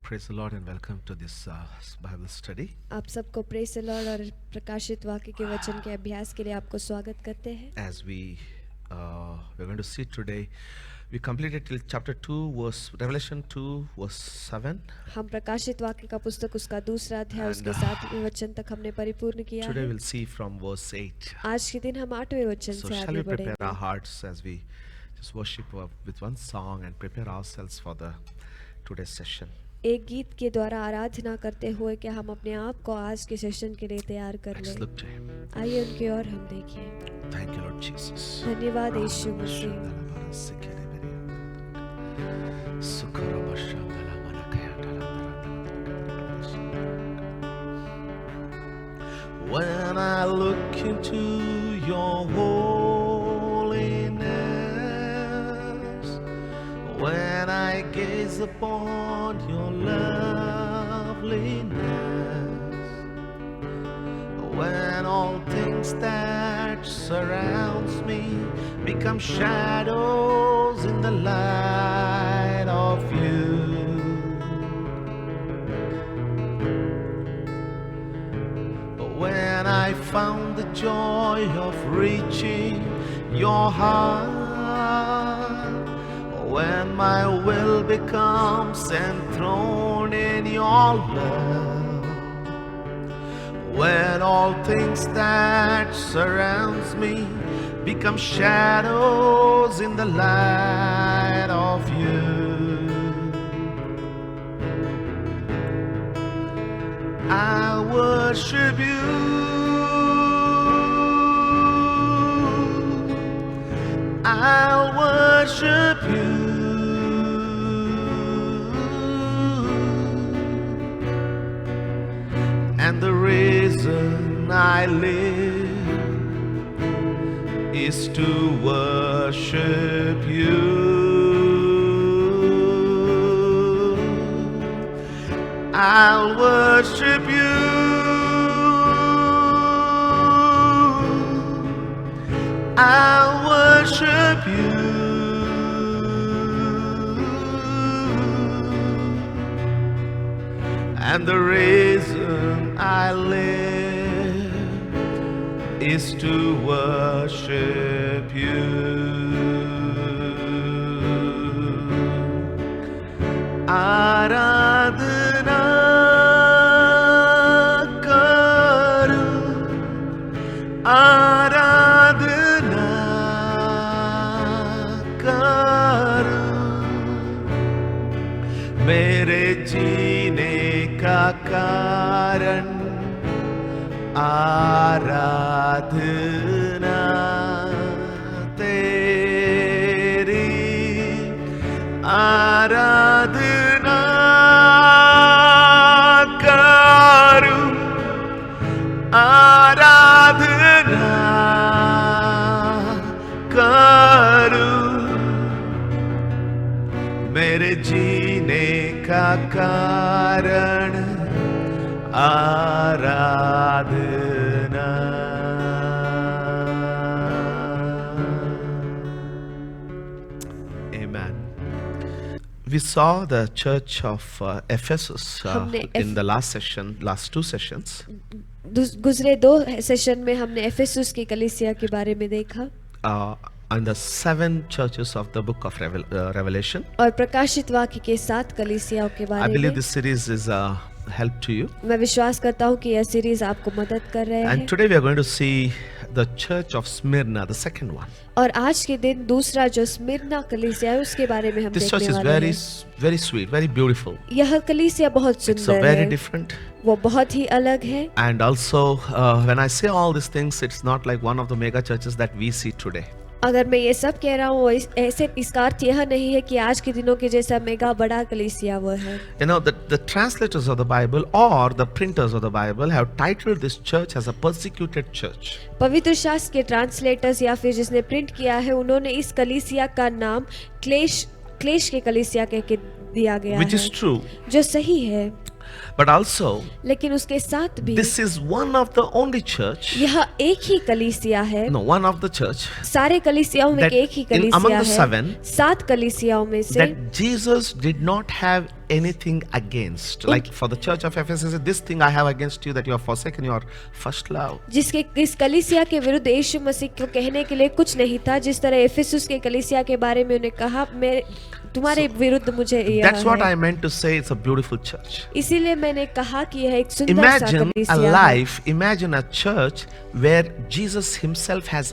Praise the Lord and welcome to this Bible study. आप सबको praise the Lord और प्रकाशित वाक्य के वचन के अभ्यास के लिए आपको स्वागत करते हैं। As we're going to see today, we completed till chapter 2, Revelation 2, verse 7. हम प्रकाशित वाक्य का पुस्तक उसका दूसरा अध्याय उसके 7वें वचन तक हमने परिपूर्ण किया Today है। we'll see from verse 8. आज के दिन हम 8वें वचन So से shall आगे we prepare our बढ़ेंगे। hearts as we just worship with one song and prepare ourselves for the today's session. एक गीत के द्वारा आराधना करते हुए क्या हम अपने आप को आज के सेशन के लिए तैयार कर Let's लें। look to Him. आइए उनकी ओर हम देखें। Thank you, Lord Jesus. धन्यवाद यीशु मसीह। When I look into your holiness, when I gaze upon your loveliness, when all things that surrounds me become shadows in the light of you. When I found the joy of reaching your heart, when my will becomes enthroned in your love, when all things that surrounds me become shadows in the light of you. I worship you. I'll worship you. And the reason I live is to worship you. I'll worship you. I'll worship you. And the reason I live is to worship you. आराधना करूं, आराधना करूं, मेरे जीने का कारण आराधना तेरी, आराधना करूं, आराधना करूं, मेरे जीने का कारण आराधना। Amen. We saw the church of Ephesus in the last two sessions. गुजरे दो सेशन में हमने एफेसुस की कलीसिया के बारे में देखा And the 7 churches of the book of Revelation. और प्रकाशित वाक्य के 7 कलीसियाओं के I बारे believe में। this series is a help to you. मैं विश्वास करता हूँ कि यह सीरीज आपको मदद कर रहे हैं। And today we are going to see the church of Smyrna, the second one. और आज के दिन दूसरा जो स्मिर्ना कलीसिया है उसके बारे में हम This church देखने is वाले very, हैं। very sweet, very beautiful. यह कलीसिया बहुत It's a सुंदर very है, different. वो बहुत ही अलग है। And also, when I say all these things, it's not like one of the mega churches that we see today. अगर मैं ये सब कह रहा हूँ ऐसे इसका अर्थ यह नहीं है कि आज के दिनों के जैसा मेगा बड़ा कलीसिया वो है। You know, the translators of the Bible or the printers of the Bible have titled this church as a persecuted church. पवित्र शास्त्र के ट्रांसलेटर्स या फिर जिसने प्रिंट किया है उन्होंने इस कलीसिया का नाम क्लेश के कलीसिया कह के दिया गया Which है, is true. जो सही है। But also, लेकिन उसके साथ भी this is one of the only church, यह एक ही कलीसिया है, no, one of the church सारे कलीसियाओं में that एक ही in among कलीसिया the है, seven, 7 कलीसियाओं में से that Jesus did not have anything against. Like for the church of Ephesus, this thing I have against you, that you have forsaken your first love. जिसके इस कलीसिया के विरुद्ध यीशु मसीह को कहने के लिए कुछ नहीं था, जिस तरह इफिसुस के कलीसिया के बारे में उन्हें कहा, मैं तुम्हारे विरुद्ध मुझे यह That's what है। I meant to say. It's a beautiful church. इसीलिए मैंने कहा कि यह एक सुंदर सा Imagine a कलीसिया है। life, imagine a church where Jesus himself has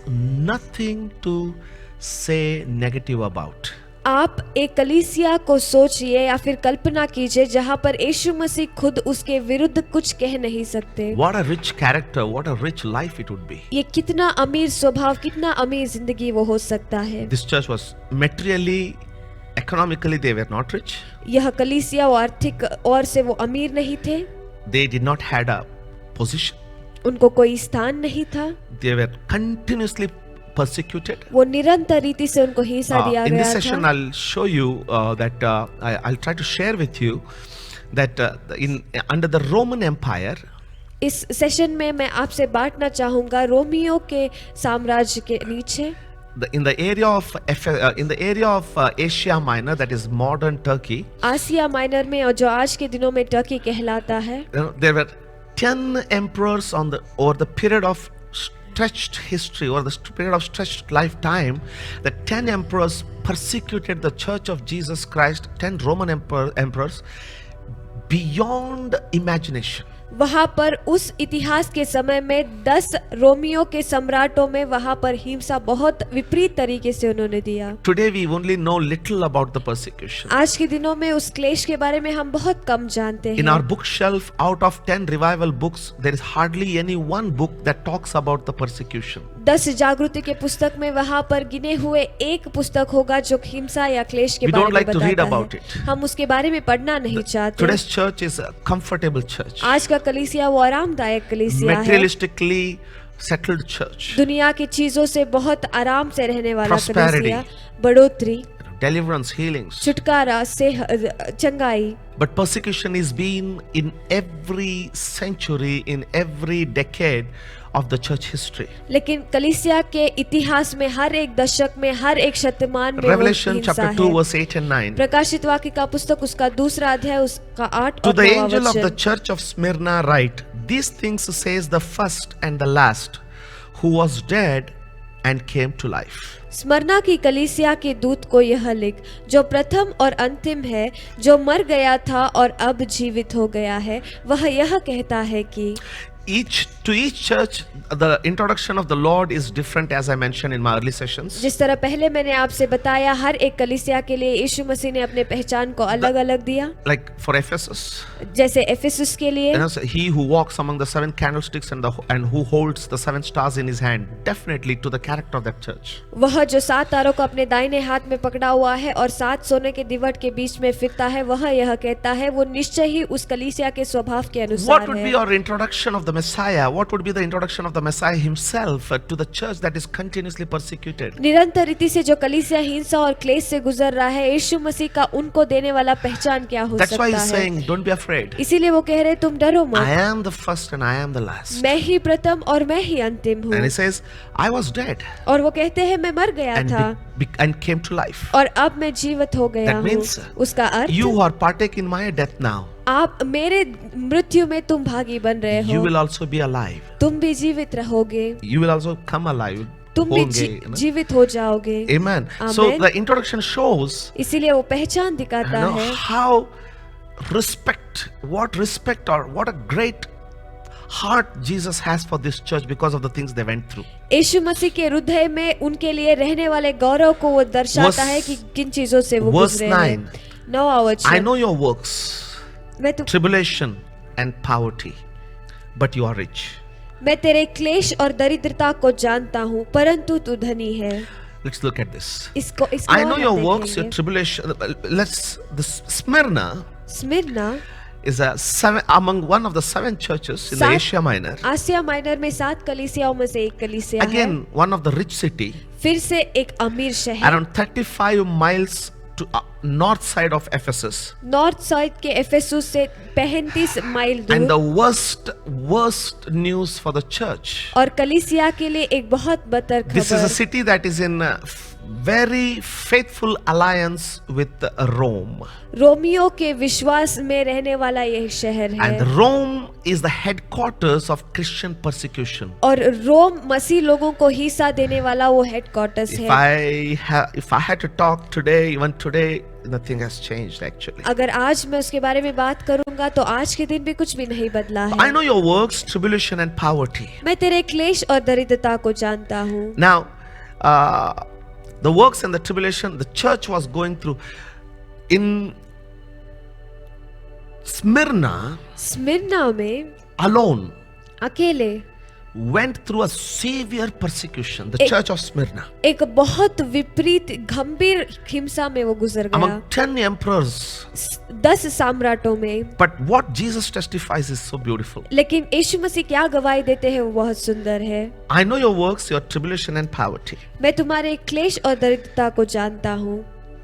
nothing to say negative about. आप एक कलीसिया को सोचिए या फिर कल्पना कीजिए जहां पर यीशु मसीह खुद उसके विरुद्ध कुछ कह नहीं सकते। What a rich character, what a rich life it would be. ये कितना अमीर स्वभाव, कितना अमीर जिंदगी वो हो सकता है। This church was materially, economically, they were not rich. यह कलीसिया वो आर्थिक और से वो अमीर नहीं थे, They did not had a position. उनको कोई स्थान नहीं था, They were continuously persecuted. वो निरंतर रीति से उनको हिंसा दिया In this गया session, था। I'll show you that I'll try to share with you that under the Roman Empire, इस सेशन में मैं आपसे बांटना चाहूंगा रोमियो के साम्राज्य के नीचे in the area of Asia Minor, that is modern Turkey, Asia Minor में, और जो आज के दिनों में टर्की कहलाता है, there were 10 emperors over the period of stretched history, or the period of stretched lifetime. The 10 emperors persecuted the Church of Jesus Christ, 10 Roman emperors, beyond imagination. वहां पर उस इतिहास के समय में 10 रोमियो के सम्राटों में वहां पर हिंसा बहुत विपरीत तरीके से उन्होंने दिया। Today we only know little about the persecution. आज के दिनों में उस क्लेश के बारे में हम बहुत कम जानते In हैं। our bookshelf, out of 10 revival books, there is hardly any one book that talks about the persecution. 10 जागृति के पुस्तक में वहां पर गिने हुए एक पुस्तक होगा जो हिंसा या क्लेश के We बारे don't में like to read बताता about है। it. हम उसके बारे में पढ़ना नहीं चाहते। Today's church is a comfortable church, आज का कलीसिया वो आरामदायक कलीसिया है, materialistically settled church, दुनिया की चीजों से बहुत आराम से रहने वाला Prosperity. कलीसिया, बढ़ोतरी, deliverance, healings. छुटकारा से चंगाई। But persecution is been in every century, in every decade of the church history. लेकिन कलीसिया के इतिहास में हर एक दशक में, हर एक शतमान में वो Revelation हिंसा chapter 2 है। verse 8 and 9. प्रकाशित वाक्य का पुस्तक उसका 2 अध्याय उसका 8 To और the 9 angel of the वचन। church of Smyrna write, these things says the first and the last, who was dead and came to life. स्मरना की कलीसिया के दूत को यह लिख, जो प्रथम और अंतिम है, जो मर गया था और अब जीवित हो गया है, वह यह कहता है कि To each church, the introduction of the Lord is different, as I mentioned in my early sessions. जिस तरह पहले मैंने आपसे बताया, हर एक कलीसिया के लिए यीशु मसीह ने अपने पहचान को अलग अलग दिया। Like for Ephesus, जैसे एफिसुस के लिए, so he who walks among the 7 candlesticks and who holds the 7 stars in his hand, definitely to the character of that church. वह जो 7 तारों को अपने दाहिने हाथ में पकड़ा हुआ है और 7 सोने के दिवट के बीच में फिरता है, वह यह कहता है, वो निश्चय ही उस कलीसिया के स्वभाव के What अनुसार would है। be our introduction of the Messiah? What would be the introduction of the Messiah himself to the church that is continuously persecuted? निरंतर रीति से जो कलीसिया हिंसा और क्लेश से गुजर रहा है, यीशु मसीह का उनको देने वाला पहचान क्या हो That's why सकता he's है। saying, don't be afraid. इसीलिए वो कह रहे, तुम डरो I मत, am the first and I am the last. मैं ही प्रथम और मैं ही अंतिम And he हूँ। says, I was dead और वो कहते हैं, मैं मर गया था and came to life. और अब मैं जीवित हो गया That हूँ। means उसका You earth, are partake in my death now. आप मेरे मृत्यु में तुम भागी बन रहे You हो, will also be alive. तुम भी जीवित रहोगे, You will also come alive. तुम भी होंगे, you know? जीवित हो जाओगे। Amen. So Amen. the introduction shows इसीलिए वो पहचान दिखाता है how respect or what a great heart Jesus has for this church because of the things they went through. यीशु मसीह के हृदय में उनके लिए रहने वाले गौरव को वो दर्शाता है कि किन चीजों से वो Verse गुजरे 9. हैं। 9वां I वचन, know your works, मैं तुम tribulation and poverty, but you are rich. मैं तेरे क्लेश और दरिद्रता को जानता हूँ, परंतु तू धनी है। Let's look at this. इसको I know और your हम works, your देखेंगे। tribulation. This Smyrna स्मिरना is among one of the 7 churches in the सात- Asia Minor. आसिया माइनर में 7 कलीसियाओं में से एक कलीसिया है। Again, one of the rich city, फिर से एक अमीर शहर, around 35 miles to north side of Ephesus. North side के एफेसुस से 35 माइल And दूर, the worst news for the church. और कलीसिया के लिए एक बहुत बदतर This is a खबर। city that is in very faithful alliance with Rome. Romeo के विश्वास में रहने वाला यह शहर है, And Rome is the headquarters of Christian persecution. और रोम मसीह लोगों को हिस्सा देने वाला वो हेडक्वार्टर्स If है। if I had to talk today, even today, nothing has changed actually. अगर आज मैं उसके बारे में बात करूंगा तो आज के दिन भी कुछ भी नहीं बदला I है। know your works, tribulation and poverty. मैं तेरे क्लेश और दरिद्रता को जानता हूँ। Now, the works and the tribulation the church was going through in Smyrna Smyrna में alone अकेले went through a severe persecution. The एक- church of Smyrna, एक बहुत विपरीत गंभीर हिंसा में वो गुजर गया। among 10 emperors. 10 सम्राटों में। But what Jesus testifies is so beautiful. लेकिन यीशु मसीह क्या गवाही देते हैं वो बहुत सुंदर है। I know your works, your tribulation and poverty. मैं तुम्हारे क्लेश और दरिद्रता को जानता हूँ।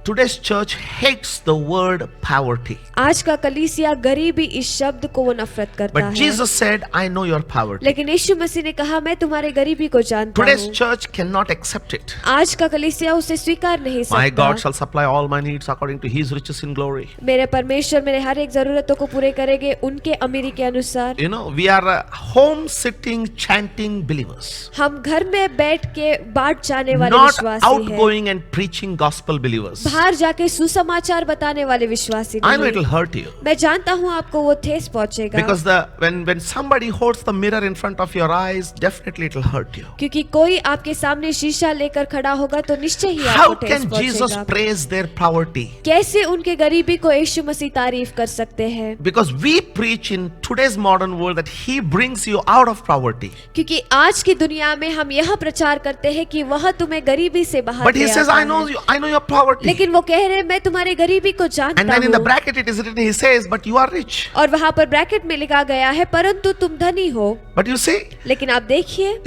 Today's church hates the word poverty. आज का कलीसिया गरीबी इस शब्द को वो नफरत करता But है। Jesus said, I know your poverty. लेकिन यीशु मसीह ने कहा मैं तुम्हारे गरीबी को जानता Today's हूँ। church cannot accept it. आज का कलीसिया उसे स्वीकार नहीं My God सकता। shall supply all my needs according to his riches in glory. मेरे परमेश्वर मेरे हर एक जरूरतों को पूरे करेंगे उनके अमीरी के अनुसार। You know, we are home sitting, chanting believers. हम घर में बैठ के बाट जाने वाले Not विश्वासी हैं। outgoing and preaching gospel believers. बाहर जाके सुसमाचार बताने वाले विश्वासी I know it नहीं। will hurt you. मैं जानता हूँ आपको वो ठेस पहुंचेगा। Because when somebody holds the mirror in front of your eyes, definitely it will hurt you. क्योंकि कोई आपके सामने शीशा लेकर खड़ा होगा तो निश्चय ही How आपको ठेस can Jesus पहुंचेगा। praise their poverty? कैसे उनके गरीबी को यीशु मसीह तारीफ कर सकते हैं? Because we preach in today's modern world that he brings you out of poverty. क्योंकि आज की दुनिया में हम यह प्रचार करते हैं कि वह तुम्हें गरीबी से बाहर But he ले says, आता I know है। you, I know your poverty. लेकिन वो कह रहे हैं मैं तुम्हारे गरीबी को And जानता then in the हूँ। bracket it is written, he says, but you are rich. और वहाँ पर ब्रैकेट में लिखा गया है परंतु तुम धनी हो। But you see, लेकिन आप देखिए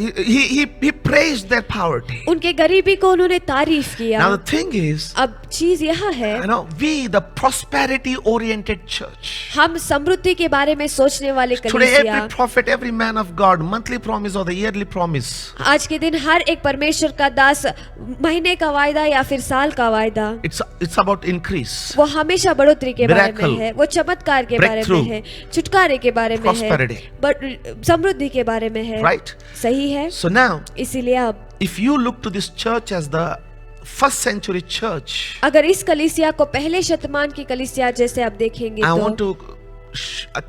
he praised their poverty. उनके गरीबी को उन्होंने तारीफ किया। Now the thing is, अब चीज यह है you know, we the prosperity oriented church. हम समृद्धि के बारे में सोचने वाले Today कलीसिया every prophet, every man of God, monthly promise or the yearly promise. आज के दिन हर एक परमेश्वर का दास महीने का वायदा या फिर साल का वायदा It's about increase, वो हमेशा बढ़ोतरी के बारे Miracle, में है, वो चमत्कार के बारे में breakthrough, है, छुटकारे के बारे में है, prosperity. समृद्धि के बारे में है। right? सही है। So now, इसीलिए अब if you look to this church as the first century church, अगर इस कलीसिया को पहले शतमान की कलीसिया जैसे आप देखेंगे I want तो to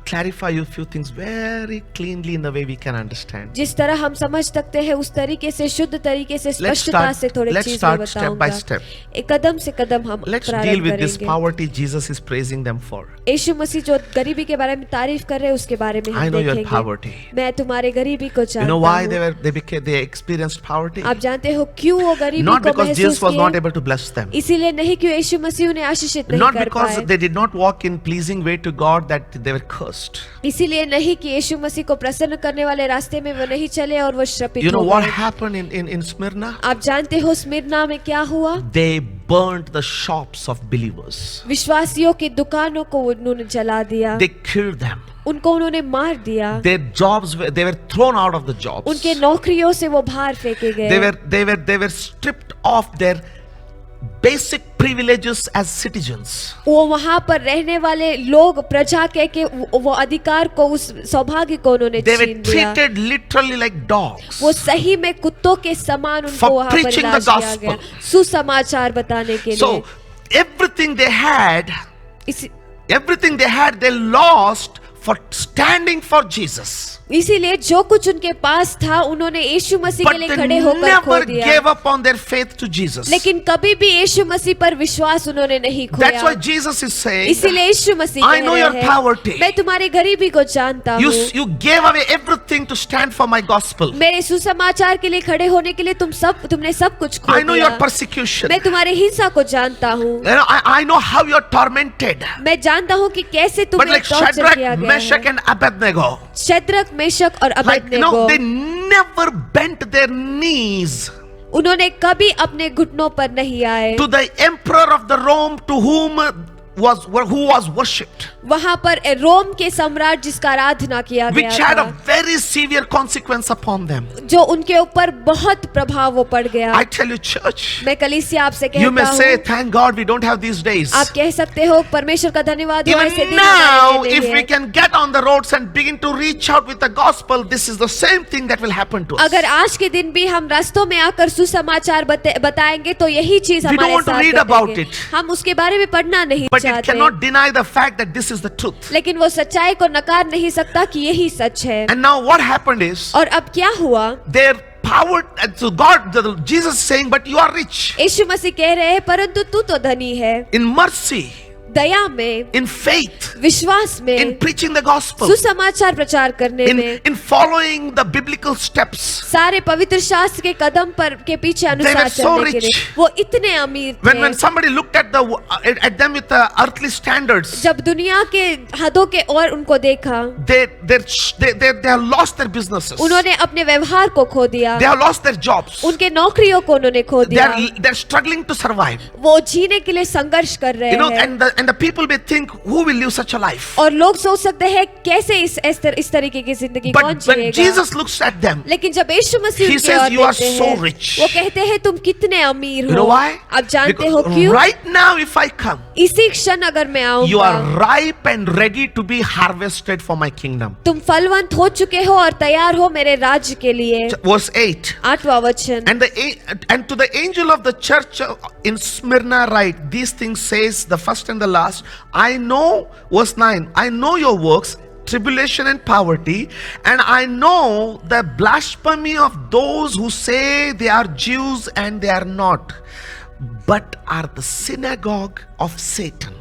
clarify you a few things very cleanly in the way we can understand. जिस तरह हम समझ सकते हैं उस तरीके से शुद्ध तरीके से स्पष्टता से थोड़े let's चीज start मैं step by बताऊंगा। step. एक कदम से कदम हम Let's deal प्रारंभ with this करेंगे। poverty Jesus is praising them for. यीशु मसीह जो गरीबी के बारे में तारीफ कर रहे हैं उसके बारे में I हम know your देखेंगे। poverty. मैं तुम्हारे गरीबी को You know जानता why हूँ। they experienced poverty? आप जानते हो क्यों वो गरीबी Not को because महसूस Jesus was not किए? able to bless them. इसीलिए नहीं कि यीशु मसीह उन्हें आशीषित नहीं Not कर because पाए। they did not walk in pleasing way to God that they were cursed. इसीलिए नहीं कि यीशु मसीह को प्रसन्न करने वाले रास्ते में वो नहीं चले और वो श्रापित You know हो what गए। happened in Smyrna? आप जानते हो स्मिर्ना में क्या हुआ? They burnt the shops of believers. विश्वासियों की दुकानों को उन्होंने जला दिया, They killed them. उनको उन्होंने मार दिया, Their jobs they were thrown out of the jobs. उनके नौकरियों से वो बाहर फेंके गए। They were stripped of their basic privileges as citizens. वो वहां पर रहने वाले लोग प्रजा के वो अधिकार को उस सौभाग्य को उन्होंने They were छीन लिया। treated literally like dogs. वो सही में कुत्तों के समान उनको For वहां पर preaching the इलाज किया gospel. गया, सुसमाचार बताने के So लिए। everything they had, इसी- they lost for standing for Jesus. इसीलिए जो कुछ उनके पास था उन्होंने यीशु मसीह के But लिए they खड़े होकर खो never दिया। gave up on their faith to Jesus. लेकिन कभी भी यीशु मसीह पर विश्वास उन्होंने नहीं That's why खोया। Jesus is saying, इसीलिए यीशु मसीह I कह know रहे your हैं, poverty. मैं तुम्हारी गरीबी को जानता हूँ। you gave away everything to stand for my gospel. मेरे सुसमाचार के लिए खड़े होने के लिए तुमने सब कुछ खो I know your दिया। persecution. मैं तुम्हारे हिंसा को जानता हूँ। You know, I know how you're tormented. मैं जानता हूँ कि कैसे But तुम्हें like टॉर्चर किया Shadrach, गया Meshach है। and Abednego, शद्रक, मेशक और like Abednego, they never bent their knees उन्होंने कभी अपने घुटनों पर नहीं आए। To the emperor of the Rome to who was worshipped, वहां पर रोम के सम्राट जिसका आराधना किया गया which had a था, very severe consequence upon them. जो उनके ऊपर बहुत प्रभाव वो पड़ गया। I tell you, church, मैं कलीसिया आपसे you may कहता say, हूँ, thank God we don't have these days. आप कह सकते हो परमेश्वर का धन्यवाद हो, ऐसे Even दिन now, हमारे लिए if नहीं we है। can get on the roads and begin to reach out with the gospel, this is the same thing that will happen to us. अगर आज के दिन भी हम रास्तों में आकर सुसमाचार बताएंगे तो यही चीज We don't हमारे want to साथ read about घटेगी। it. हम उसके बारे में पढ़ना नहीं But it चाहते, cannot deny the fact that this is the truth. लेकिन वो सच्चाई को नकार नहीं सकता कि यही सच है। And now what happened is, और अब क्या हुआ? their power, so Jesus is saying, but you are rich यीशु मसीह कह रहे हैं परंतु तू तो धनी है, in mercy, दया में, in faith, विश्वास में, in preaching the gospel, सुसमाचार प्रचार करने में, in following the biblical steps. सारे पवित्र शास्त्र के कदम पर के पीछे They were अनुसार so चलने के लिए rich. वो इतने अमीर When थे। somebody looked at them with the earthly standards, जब दुनिया के हदों के और उनको देखा, they have lost their businesses. उन्होंने अपने व्यवहार को खो दिया, They have lost their jobs. उनके नौकरियों को उन्होंने खो दिया, They're struggling to survive. वो जीने के लिए संघर्ष कर रहे You know, हैं। and the people may think, who will live such a life? और लोग सोच सकते हैं कैसे इस तरीके की जिंदगी कौन But when जिएगा? Jesus looks at them, लेकिन जब यीशु मसीह He उनकी says, ओर "You are देखते so हैं, rich." वो कहते हैं तुम कितने अमीर you know हो। why? आप जानते हो Because क्यों? right now, if I come, इसी क्षण अगर मैं you आऊंगा, are ripe and ready to be harvested for my kingdom. तुम फलवंत हो चुके हो और तैयार हो मेरे राज्य के लिए। Verse 8. 8वां वचन। And to the angel of the church in Smyrna write, these things says the first and the last, I know, verse 9, I know your works, tribulation and poverty, and I know the blasphemy of those who say they are Jews and they are not, but are the synagogue of Satan.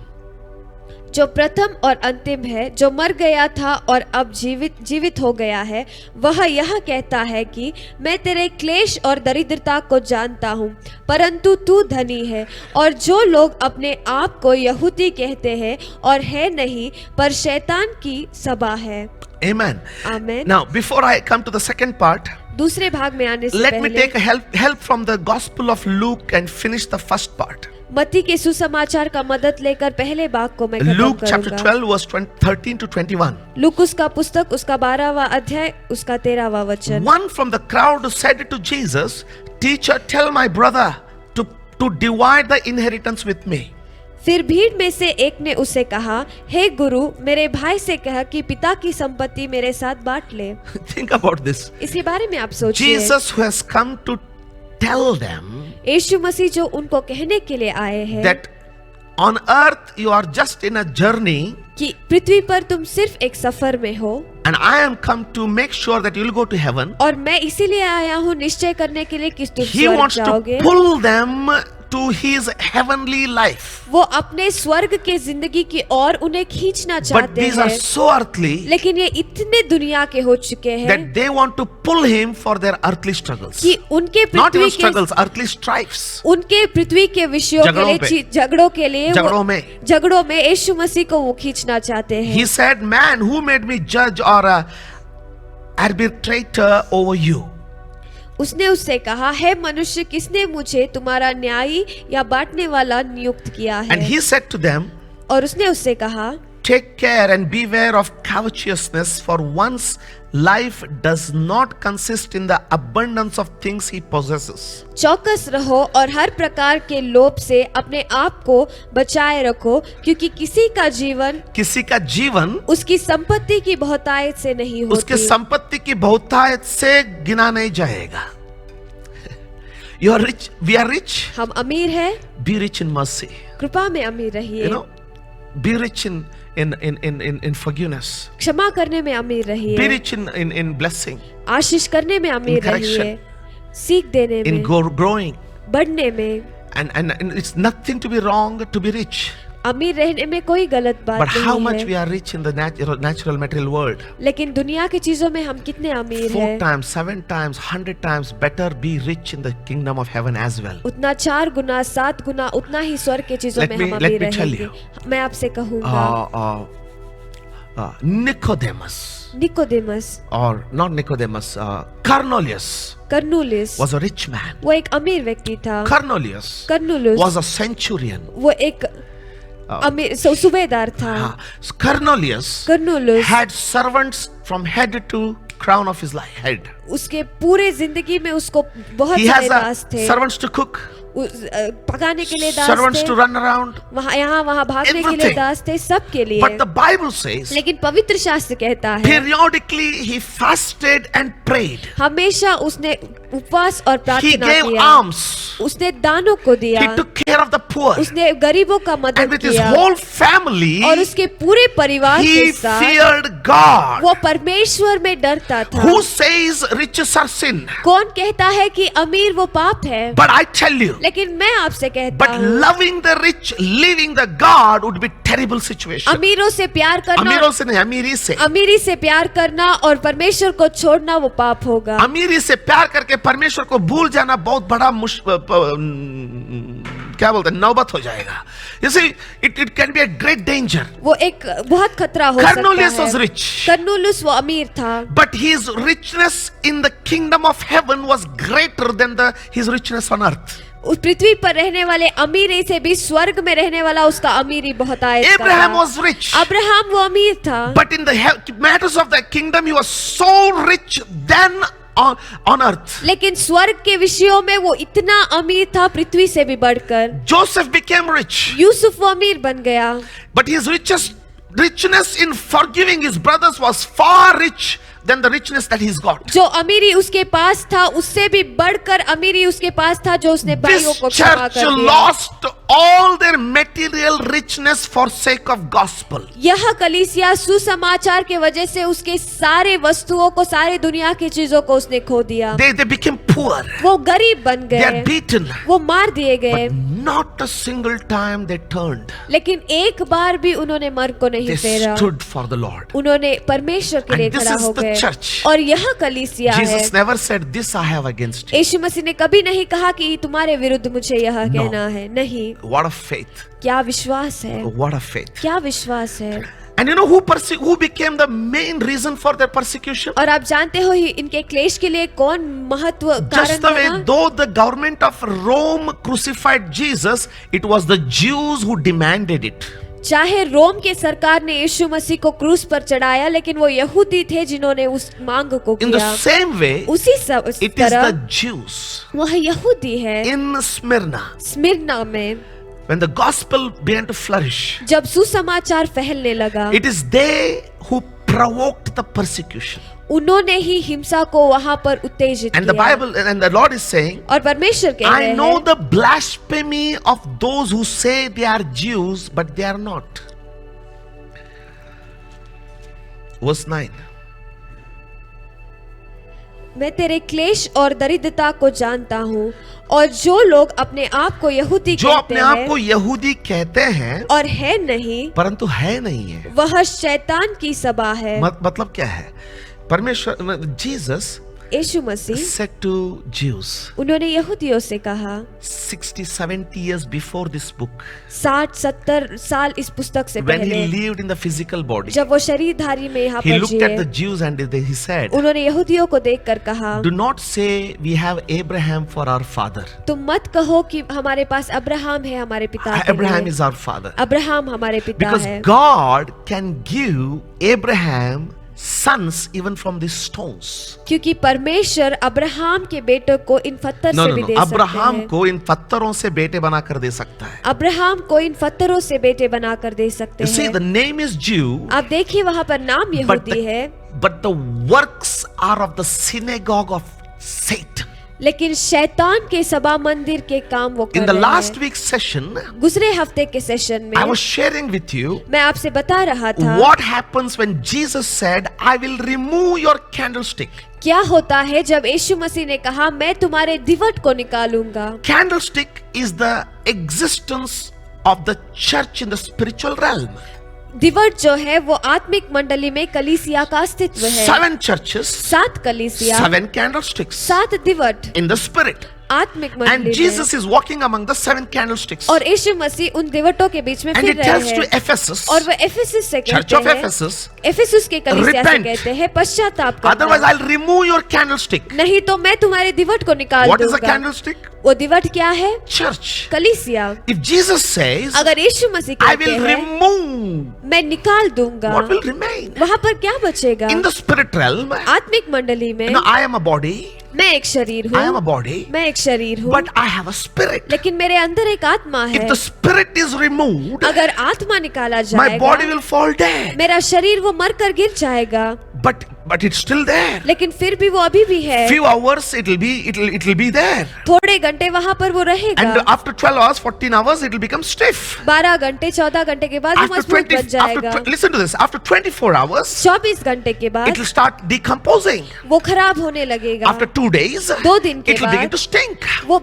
जो प्रथम और अंतिम है, जो मर गया था और अब जीवित हो गया है, वह यह कहता है कि मैं तेरे क्लेश और दरिद्रता को जानता हूँ, परंतु तू धनी है, और जो लोग अपने आप को यहूदी कहते हैं और है नहीं पर शैतान की सभा है। Amen. Amen. Now, before I come to the second part, दूसरे भाग में आने से let me पहले take a help from the Gospel of Luke and finish the first part. मत्ती के सुसमाचार का मदद लेकर पहले भाग को मैं खत्म Luke chapter करूंगा। 12 verse 13 to 21. लूकुस का पुस्तक उसका 12वां अध्याय उसका 13वां वचन। One from the crowd said to Jesus, Teacher, tell my brother to divide the inheritance with me. फिर भीड़ में से एक ने उसे कहा, हे गुरु, मेरे भाई से कह कि पिता की संपत्ति मेरे साथ बांट ले। Think about this. इसके बारे में आप सोचिए। Jesus who has come to tell them यीशु मसीह जो उनको कहने के लिए आए हैं that on earth you are just in a journey कि पृथ्वी पर तुम सिर्फ एक सफर में हो, and I am come to make sure that you will go to heaven. और मैं इसीलिए आया हूँ निश्चय करने के लिए कि तुम He स्वर्ग wants to जाओगे। pull them to his heavenly life. वो अपने स्वर्ग के जिंदगी की ओर उन्हें खींचना But चाहते these are हैं, so earthly लेकिन ये इतने दुनिया के हो चुके हैं that they want to pull him for their earthly struggles. कि उनके Not पृथ्वी even के struggles, earthly strifes. उनके पृथ्वी के विषयों के झगड़ों लिए पे। झगड़ों के लिए झगड़ों में। यीशु मसीह को वो खींचना चाहते हैं। He said, man, who made me judge or a arbitrator over you? उसने उससे कहा, है मनुष्य, किसने मुझे तुम्हारा न्यायी या बांटने वाला नियुक्त किया And है? he said to them, और उसने उससे कहा, take care and beware of covetousness, for one's life does not consist in the abundance of things he possesses. चौकस रहो और हर प्रकार के लोभ से अपने आप को बचाए रखो, क्योंकि किसी का जीवन उसकी संपत्ति की बहुतायत से नहीं उसके होती। संपत्ति की बहुतायत से गिना नहीं जाएगा। You are rich, we are rich. हम अमीर हैं, Be rich in mercy. कृपा में अमीर रहिए। You know, be rich in forgiveness. क्षमा करने में अमीर Be रहिए। rich in blessing, आशीष करने में अमीर correction, रहिए। सीख देने in में, growing. बढ़ने में। And it's nothing to be wrong to be rich. अमीर रहने में कोई गलत बात But how नहीं much है, we are rich in the natural material world. लेकिन दुनिया की चीजों में हम कितने अमीर 4 हैं। times, 7 times, 100 times better be rich in the kingdom of heaven as well. उतना 4 गुना 7 गुना उतना ही स्वर्ग के चीजों में हम let अमीर me tell रहेंगे। you. मैं आपसे कहूंगा, Nicodemus. Nicodemus or not Nicodemus, Cornelius कर्नुलिस was a rich man. वो एक अमीर व्यक्ति था। Cornelius कर्नुलुस was a centurion. वो एक अमीर सूबेदार था। Cornelius कर्नुलुस had servants from head to crown of his head. उसके पूरे जिंदगी में उसको बहुत He सारे has दास थे। servants to cook, पकाने के लिए दास servants थे, to run around. वहाँ यहाँ वहाँ भागने के लिए Everything. दास थे, सब के लिए। But the Bible says लेकिन पवित्र शास्त्र कहता है periodically he fasted and prayed. हमेशा उसने उपवास और He प्रार्थना gave किया, alms. उसने दानों को दिया, He took care of the poor. उसने गरीबों का And मदद with his किया whole family, और उसके पूरे परिवार के he साथ feared God. वो परमेश्वर में डरता था। Who says riches are sin? कौन कहता है कि अमीर वो पाप है? But I tell you, लेकिन मैं आपसे कहता but हूँ loving the rich, leaving the God would be terrible situation. अमीरों से प्यार करना, अमीरों से नहीं, अमीरी से। अमीरी से प्यार करना और परमेश्वर को छोड़ना वो पाप होगा। अमीरी से प्यार करके परमेश्वर को भूल जाना बहुत बड़ा क्या बोलते हैं, नौबत हो जाएगा। You see, it can be a great danger. वो एक बहुत खतरा हो Cornelius सकता was है। rich. कर्नुलुस वो अमीर था, But his richness in the kingdom of heaven was greater than his richness on earth. उस पृथ्वी पर रहने वाले अमीरी से भी स्वर्ग में रहने वाला उसका अमीरी बहुत आयत का Abraham था। was rich. अब्राहम वो अमीर था, But in the matters of the kingdom, he was so rich than on earth. लेकिन स्वर्ग के विषयों में वो इतना अमीर था पृथ्वी से भी बढ़कर। Joseph became rich. यूसुफ वो अमीर बन गया, But his richness in forgiving his brothers was far rich than the richness that he's got. जो अमीरी उसके पास था उससे भी बढ़कर अमीरी उसके पास था जो उसने भाइयों This को क्षमा church कर दिया। lost all their material richness for sake of gospel. यह कलीसिया सुसमाचार के वजह से उसके सारे वस्तुओं को, सारे दुनिया की चीजों को उसने खो दिया। They became poor. वो गरीब बन They are गए, beaten. वो मार दिए गए, Not a single time they turned. लेकिन एक बार भी उन्होंने मर को नहीं They फेरा। stood for the Lord. उन्होंने परमेश्वर के लिए And this खड़ा is हो the गए। church. और यह कलीसिया है। Jesus never said, "This I have against you." यीशु मसीह ने कभी नहीं कहा कि तुम्हारे विरुद्ध मुझे यह कहना है। नहीं, What a faith! क्या विश्वास है, What a faith! क्या विश्वास है। And you know who became the main reason for their persecution? और आप जानते हो ही इनके क्लेश के लिए कौन महत्व कारण Just the way बना? though the government of Rome crucified Jesus, it was the Jews who demanded it. चाहे रोम के सरकार ने यीशु मसीह को क्रूस पर चढ़ाया, लेकिन वो यहूदी थे जिन्होंने उस मांग को In the किया। same way, उसी it is तरह the Jews वह यहूदी है in Smyrna. स्मिर्ना में When the gospel began to flourish, जब सुसमाचार फैलने लगा, it is they who provoked the persecution. उन्होंने ही हिंसा को वहां पर उत्तेजित And the किया। Bible and the Lord is saying, और परमेश्वर कह I रहे know हैं, the blasphemy of those who say they are Jews, but they are not. Verse 9. मैं तेरे क्लेश और दरिद्रता को जानता हूँ, और जो लोग अपने आप को यहूदी जो कहते अपने आप हैं को यहूदी कहते हैं और है नहीं, परंतु है नहीं है, वह शैतान की सभा है। मतलब क्या है? परमेश्वर जीसस यीशु मसीह said to Jews उन्होंने यहूदियों से कहा, 60-70 years before this book, 60-70 साल इस पुस्तक से when he पहले, lived in the physical body, जब वो शरीरधारी में यहाँ he पर looked at the जिए, Jews and he said, उन्होंने यहूदियों को देखकर कहा, do not say we have Abraham for our father. तुम मत कहो कि हमारे पास अब्राहम है हमारे पिता के Abraham लिए। is our father. अब्राहम हमारे पिता Because है, God can give Abraham sons even from these stones. क्योंकि परमेश्वर अब्राहम के बेटों को इन पत्थर No, से no, भी no. दे सकते अब्राहम हैं। को इन पत्थरों से बेटे बनाकर दे सकता है. अब्राहम को इन पत्थरों से बेटे बनाकर दे सकते You see, हैं। the name is Jew, आप देखिए वहाँ पर नाम but यहूदी है, the works are of the synagogue of Satan. लेकिन शैतान के सभा मंदिर के काम वो In कर the रहे last हैं। week's session, गुजरे हफ्ते के सेशन में I was sharing with you मैं आपसे बता रहा था what happens when Jesus said, I will remove your candlestick. क्या होता है जब यीशु मसीह ने कहा, मैं तुम्हारे दिवट को निकालूंगा। Candlestick is the existence of the church in the spiritual realm. Tweet जो है वो आत्मिक मंडली में कलीसिया का अस्तित्व है। 7 churches, 7 कलीसिया, 7 candlesticks 7 tweet in the spirit. आत्मिक And मंडली Jesus में, is walking among the 7 candlesticks. और यीशु मसीह उन दिवटों के बीच में And फिर he रहे tells to हैं, Ephesus, और वह एफेसस से Church कहते of हैं, Ephesus, एफेसुस के कलीसिया से repent. कहते हैं पश्चाताप otherwise करना, I'll remove your candlestick. नहीं तो मैं तुम्हारे दिवट को निकाल What is a दूंगा। candlestick? वो दिवट क्या है? Church. कलीसिया। If Jesus says, अगर यीशु मसीह I कहते will हैं remove, मैं निकाल दूंगा, what will remain? वहां पर क्या बचेगा? In the spirit realm, आत्मिक मंडली में I am a body, मैं एक शरीर I am a हूँ, body, मैं एक शरीर हूँ, but I have a spirit. लेकिन मेरे अंदर एक आत्मा If है। the spirit is removed, अगर आत्मा निकाला my body जाएगा, will fall dead. मेरा शरीर वो मर कर गिर जाएगा, But it's still there. लेकिन फिर भी वो अभी भी है। Few hours it'll be there. थोड़े घंटे वहां पर वो And रहेगा, after 12 hours, 14 hours, it'll become stiff. 12 घंटे 14 घंटे के बाद वो After मजबूत 20, बन जाएगा, listen to this. After 24 hours, 24 घंटे के बाद it'll start decomposing. वो खराब होने लगेगा, After 2 days, 2 दिन के it'll begin बाद to stink. वो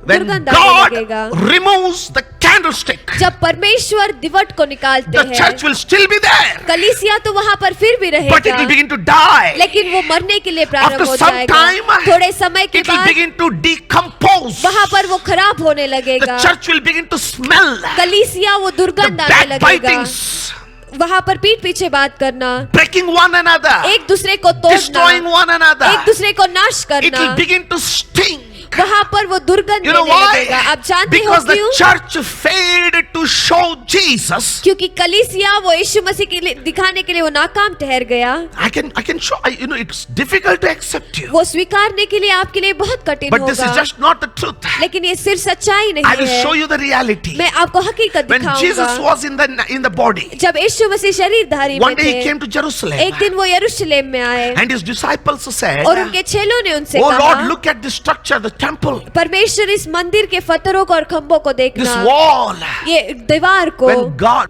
When दुर्गंध आने God लगेगा। removes the candlestick, जब परमेश्वर दिवट को निकालते the हैं, church will still be there, कलीसिया तो वहां पर फिर भी but it रहेगा, will begin to die. लेकिन वो मरने के लिए प्रारंभ After हो some जाएगा। time, थोड़े समय के it will बाद begin to decompose. वहां पर वो खराब होने The लगेगा, church will begin to smell कलीसिया वो the दुर्गंध आने लगेगा, backbitings, वहां पर पीठ पीछे बात करना, breaking one another, एक दूसरे को destroying तोड़ना, one another. एक दूसरे को नाश It will करना, begin to sting. वहां पर वो दुर्गंध You know देने लगेगा। why? आप जानते हो Because the क्यों? church failed to show Jesus. क्योंकि कलीसिया वो यीशु मसीह के लिए दिखाने के लिए वो नाकाम ठहर गया। I can show. It's difficult to accept you, वो स्वीकारने के लिए आपके लिए बहुत कठिन but this is होगा, just not the truth. लेकिन ये सिर्फ सच्चाई I नहीं will show है। you the reality. मैं आपको हकीकत When Jesus दिखाऊंगा। was in the body, जब यीशु मसीह शरीरधारी में one day he थे, came to Jerusalem, एक दिन वो यरूशलेम में आए and his disciples said, और उनके चेलों ने उनसे "Oh Lord, कहा, look at the structure, the temple, परमेश्वर इस मंदिर के पत्थरों को और खंभों को this देखना, wall." ये दीवार को। When God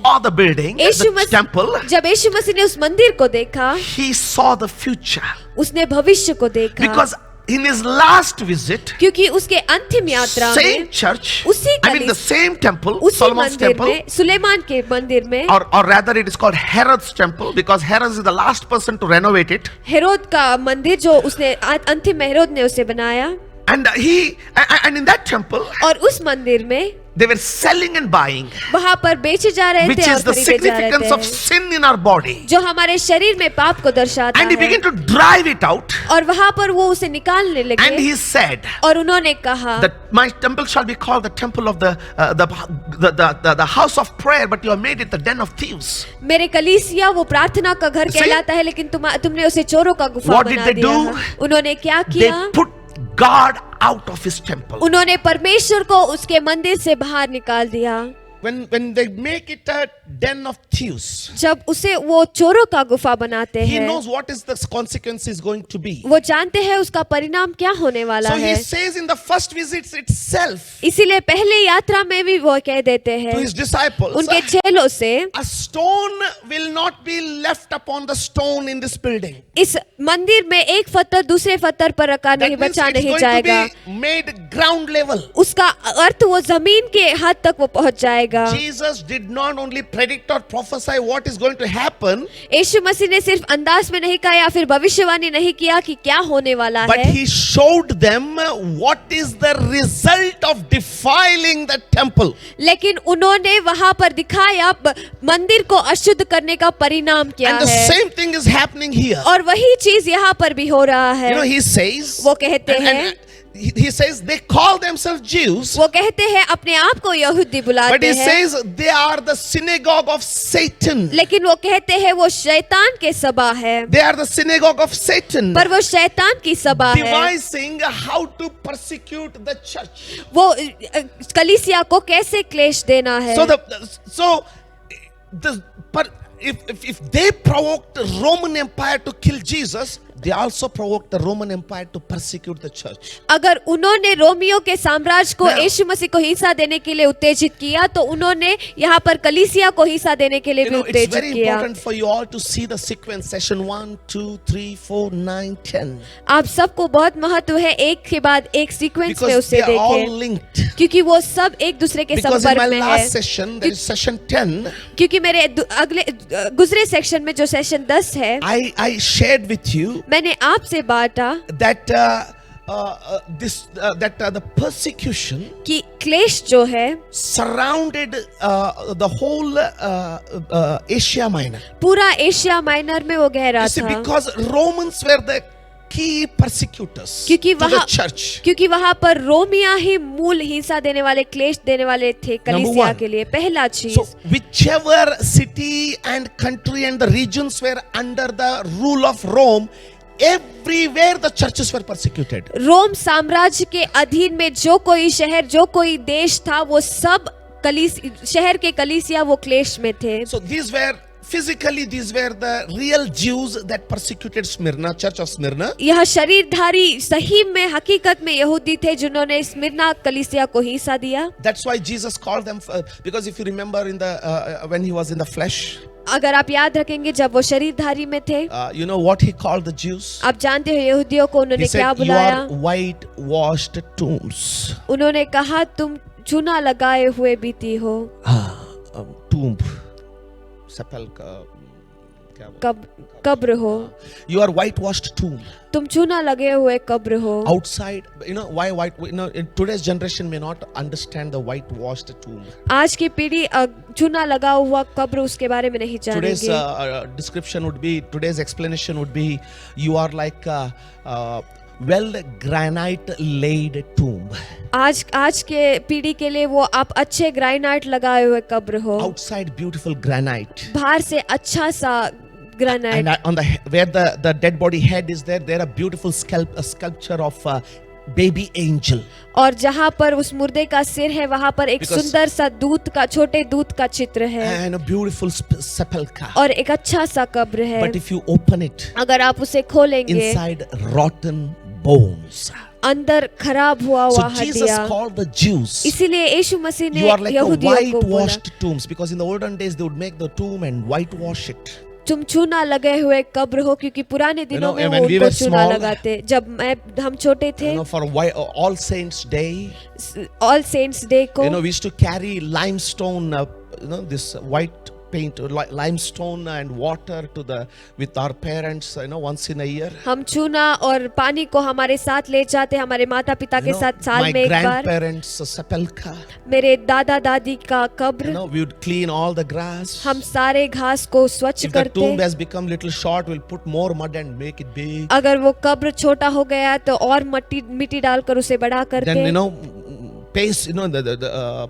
saw the building, Yeshu the Masih temple, जब यीशु मसीह ने उस मंदिर को देखा, he saw the future. उसने भविष्य को देखा, Because in his last visit, क्योंकि उसके अंतिम यात्रा same में church, उसी I mean the same temple, उसी Solomon's मंदिर temple, में, सुलेमान के मंदिर में, or rather it is called Herod's temple because Herod is the last person to renovate it. Herod का मंदिर जो उसने अंतिम में हेरोद ने उसे बनाया, And and in that temple, और उस मंदिर में they were selling and buying, वहां पर बेचे जा रहे which थे और is the खरीदे जा रहे significance of थे, sin in our body. जो हमारे शरीर में पाप को दर्शाता And he है, began to drive it out, और वहां पर वो उसे निकालने and लगे, he said और उन्होंने कहा, that my temple shall be called the temple of the house of prayer, but you have made it the den of thieves. मेरे कलीसिया वो प्रार्थना का घर See? कहलाता है, लेकिन तुमने उसे चोरों का गुफा What did बना they दिया do? है। उन्होंने क्या They किया? put God out of his temple. उन्होंने परमेश्वर को उसके मंदिर से बाहर निकाल दिया। When they make it a den of thieves, जब उसे वो चोरों का गुफा बनाते he हैं, knows what is the consequence is going to be. वो जानते हैं उसका परिणाम क्या होने वाला So है। he says in the first visits itself इसीलिए पहले यात्रा में भी वो कह देते to हैं his disciples, उनके चेलों से, a stone will not be left upon the stone in this building. इस मंदिर में एक पत्थर दूसरे पत्थर पर रखा That नहीं, means बचा it's नहीं going to जाएगा। be made ground level. उसका अर्थ वो जमीन के हद तक वो पहुंच जाएगा। Jesus did not only predict or prophesy what is going to happen, यीशु मसीह ने सिर्फ अंदाज में नहीं कहा या फिर भविष्यवाणी नहीं किया कि क्या होने वाला but है, he showed them what is the result of defiling the temple. लेकिन उन्होंने वहां पर दिखाया मंदिर को अशुद्ध करने का परिणाम क्या And the है। same thing is happening here. और वही चीज यहाँ पर भी हो रहा है। You know, he says, वो कहते and हैं, he says they call themselves Jews, वो कहते हैं अपने आप को यहूदी but बुलाते he हैं, says they are the synagogue of Satan. लेकिन वो कहते हैं वो शैतान के सभा है, They are the synagogue of Satan, पर वो शैतान की सभा है। devising how to persecute the church. वो कलीसिया को कैसे क्लेश देना है। But if they provoked the Roman Empire to kill Jesus, they also provoked the Roman Empire to persecute the church. अगर उन्होंने रोमियो के साम्राज्य को Now- यीशु मसीह को हिंसा देने के लिए उत्तेजित किया, तो उन्होंने यहाँ पर कलीसिया को हिंसा देने के लिए You भी know, it's उत्तेजित very किया। important for you all to see the sequence, session 1, 2, 3, 4, 9, 10. आप सबको बहुत महत्व है एक के बाद एक सीक्वेंस में Because उसे they are all देखें, linked. क्योंकि वो सब एक दूसरे के Because in संपर्क my में है। last session, that is session 10, क्योंकि मेरे अगले गुजरे सेक्शन में जो सेशन 10 है, I shared with you मैंने आपसे बांटा that the persecution कि क्लेश जो है surrounded the whole Asia Minor. पूरा एशिया माइनर में वो गहरा You see, था, because Romans were the key persecutors क्योंकि to the वहाँ church. क्योंकि वहाँ पर रोमिया ही मूल हिंसा देने वाले, क्लेश देने वाले थे कलीसिया one. के लिए। पहला चीज, So whichever city and country and the regions were under the rule of Rome, everywhere the churches were persecuted. रोम साम्राज्य के अधीन में जो कोई शहर, जो कोई देश था, वो सब शहर के कलीसिया वो क्लेश में थे। So these were the real Jews that persecuted Smyrna, church of Smyrna. यह शरीरधारी सही में हकीकत में यहूदी थे जिन्होंने स्मिरना कलीसिया को हिंसा दिया। That's why Jesus called them, because if you remember in the when he was in the flesh, अगर आप याद रखेंगे जब वो शरीरधारी में थे, you know what he called the Jews? आप जानते हो यहूदियों को उन्होंने He क्या said, "You बुलाया? are white-washed tombs." उन्होंने कहा तुम चूना लगाए हुए बीती हो। Tomb, sepulchre, क्या बोलते? कब्र हो, You are whitewashed tomb. तुम चूना लगे हुए कब्र हो। Outside, you know why white? You know, in today's generation may not understand the whitewashed tomb. आज की पीढ़ी चूना लगा हुआ कब्र उसके बारे में नहीं Today's जानेगी। description would be, today's explanation would be, you are like a well granite laid tomb. आज के पीढ़ी के लिए वो आप अच्छे ग्रेनाइट लगाए हुए कब्र हो। Outside beautiful granite. बाहर से अच्छा सा granite, And on the where the dead body head is there a beautiful sculpture of baby angel. और जहाँ पर उस मुर्दे का सिर है वहाँ पर एक Because- सुंदर सा दूत का, छोटे दूत का चित्र है And a beautiful sepulchre. और एक अच्छा सा कब्र है। But if you open it, अगर आप उसे खोलेंगे, inside rotten bones. अंदर खराब हुआ So हुआ Jesus हड्डियाँ। called the Jews, इसीलिए यीशु मसीह ने you are like a यहूदियों को बोला, whitewashed tombs, because in the olden days they would make the tomb and whitewash it. तुम चूना लगे हुए कब्र हो, क्योंकि पुराने दिनों में वो when we उनको were चूना small, लगाते। जब हम छोटे थे, You know, for All Saints Day, All Saints Day को you know, we used to carry limestone, this white paint, limestone and water with our parents, once in a year. हम चूना और पानी को हमारे साथ ले जाते, हमारे माता पिता के साथ साल My में एक बार। grandparents' sepulchre, मेरे दादा दादी का कब्र, we would clean all the grass. हम सारे घास को स्वच्छ If the करते। tomb has become little short, we'll put more mud and make it big. अगर वो कब्र छोटा हो गया तो और मिट्टी डालकर उसे बड़ा करते। Then paste,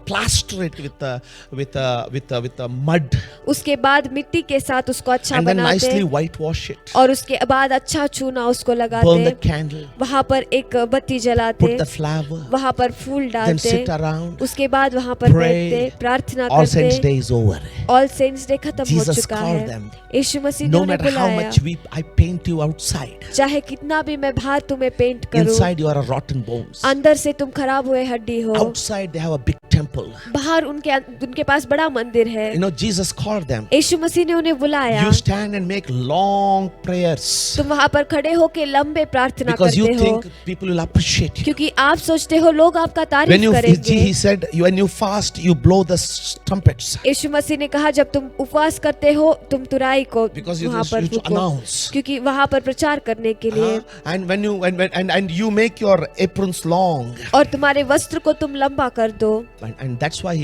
plaster it with the mud, उसके बाद मिट्टी के साथ उसको अच्छा and then nicely बनाते whitewash it. और उसके बाद अच्छा चूना उसको Burn the लगाते, candle, वहाँ पर एक बत्ती जलाते, put the flower, वहाँ पर फूल then sit डालते, around. उसके बाद वहाँ पर Pray. बैठते, प्रार्थना All Saints करते। Day is over. All Saints Day खत्म हो Jesus चुका called है। them. यीशु मसीह ने No उन्हें matter how बुलाया, much I paint you outside, चाहे कितना भी मैं बाहर तुम्हें पेंट करूं, inside you are a rotten bones. अंदर से तुम खराब हुए हड्डी हो। Outside they have a big temple. बाहर उनके पास बड़ा मंदिर है। Jesus called them. यीशु मसीह ने उन्हें बुलाया, You stand and make long prayers तुम वहाँ पर खड़े होके लंबे प्रार्थना because you करते हो, think people will appreciate you. क्योंकि आप सोचते हो लोग आपका When तारीफ करेंगे। he said, when you fast, you blow the trumpets यीशु मसीह ने कहा जब तुम उपवास करते हो तुम तुराई को because you वहाँ पर to फूको, announce. क्योंकि वहाँ पर प्रचार करने के लिए। And when you make your aprons long, और तुम्हारे वस्त्र को तुम लंबा कर दो, and that's why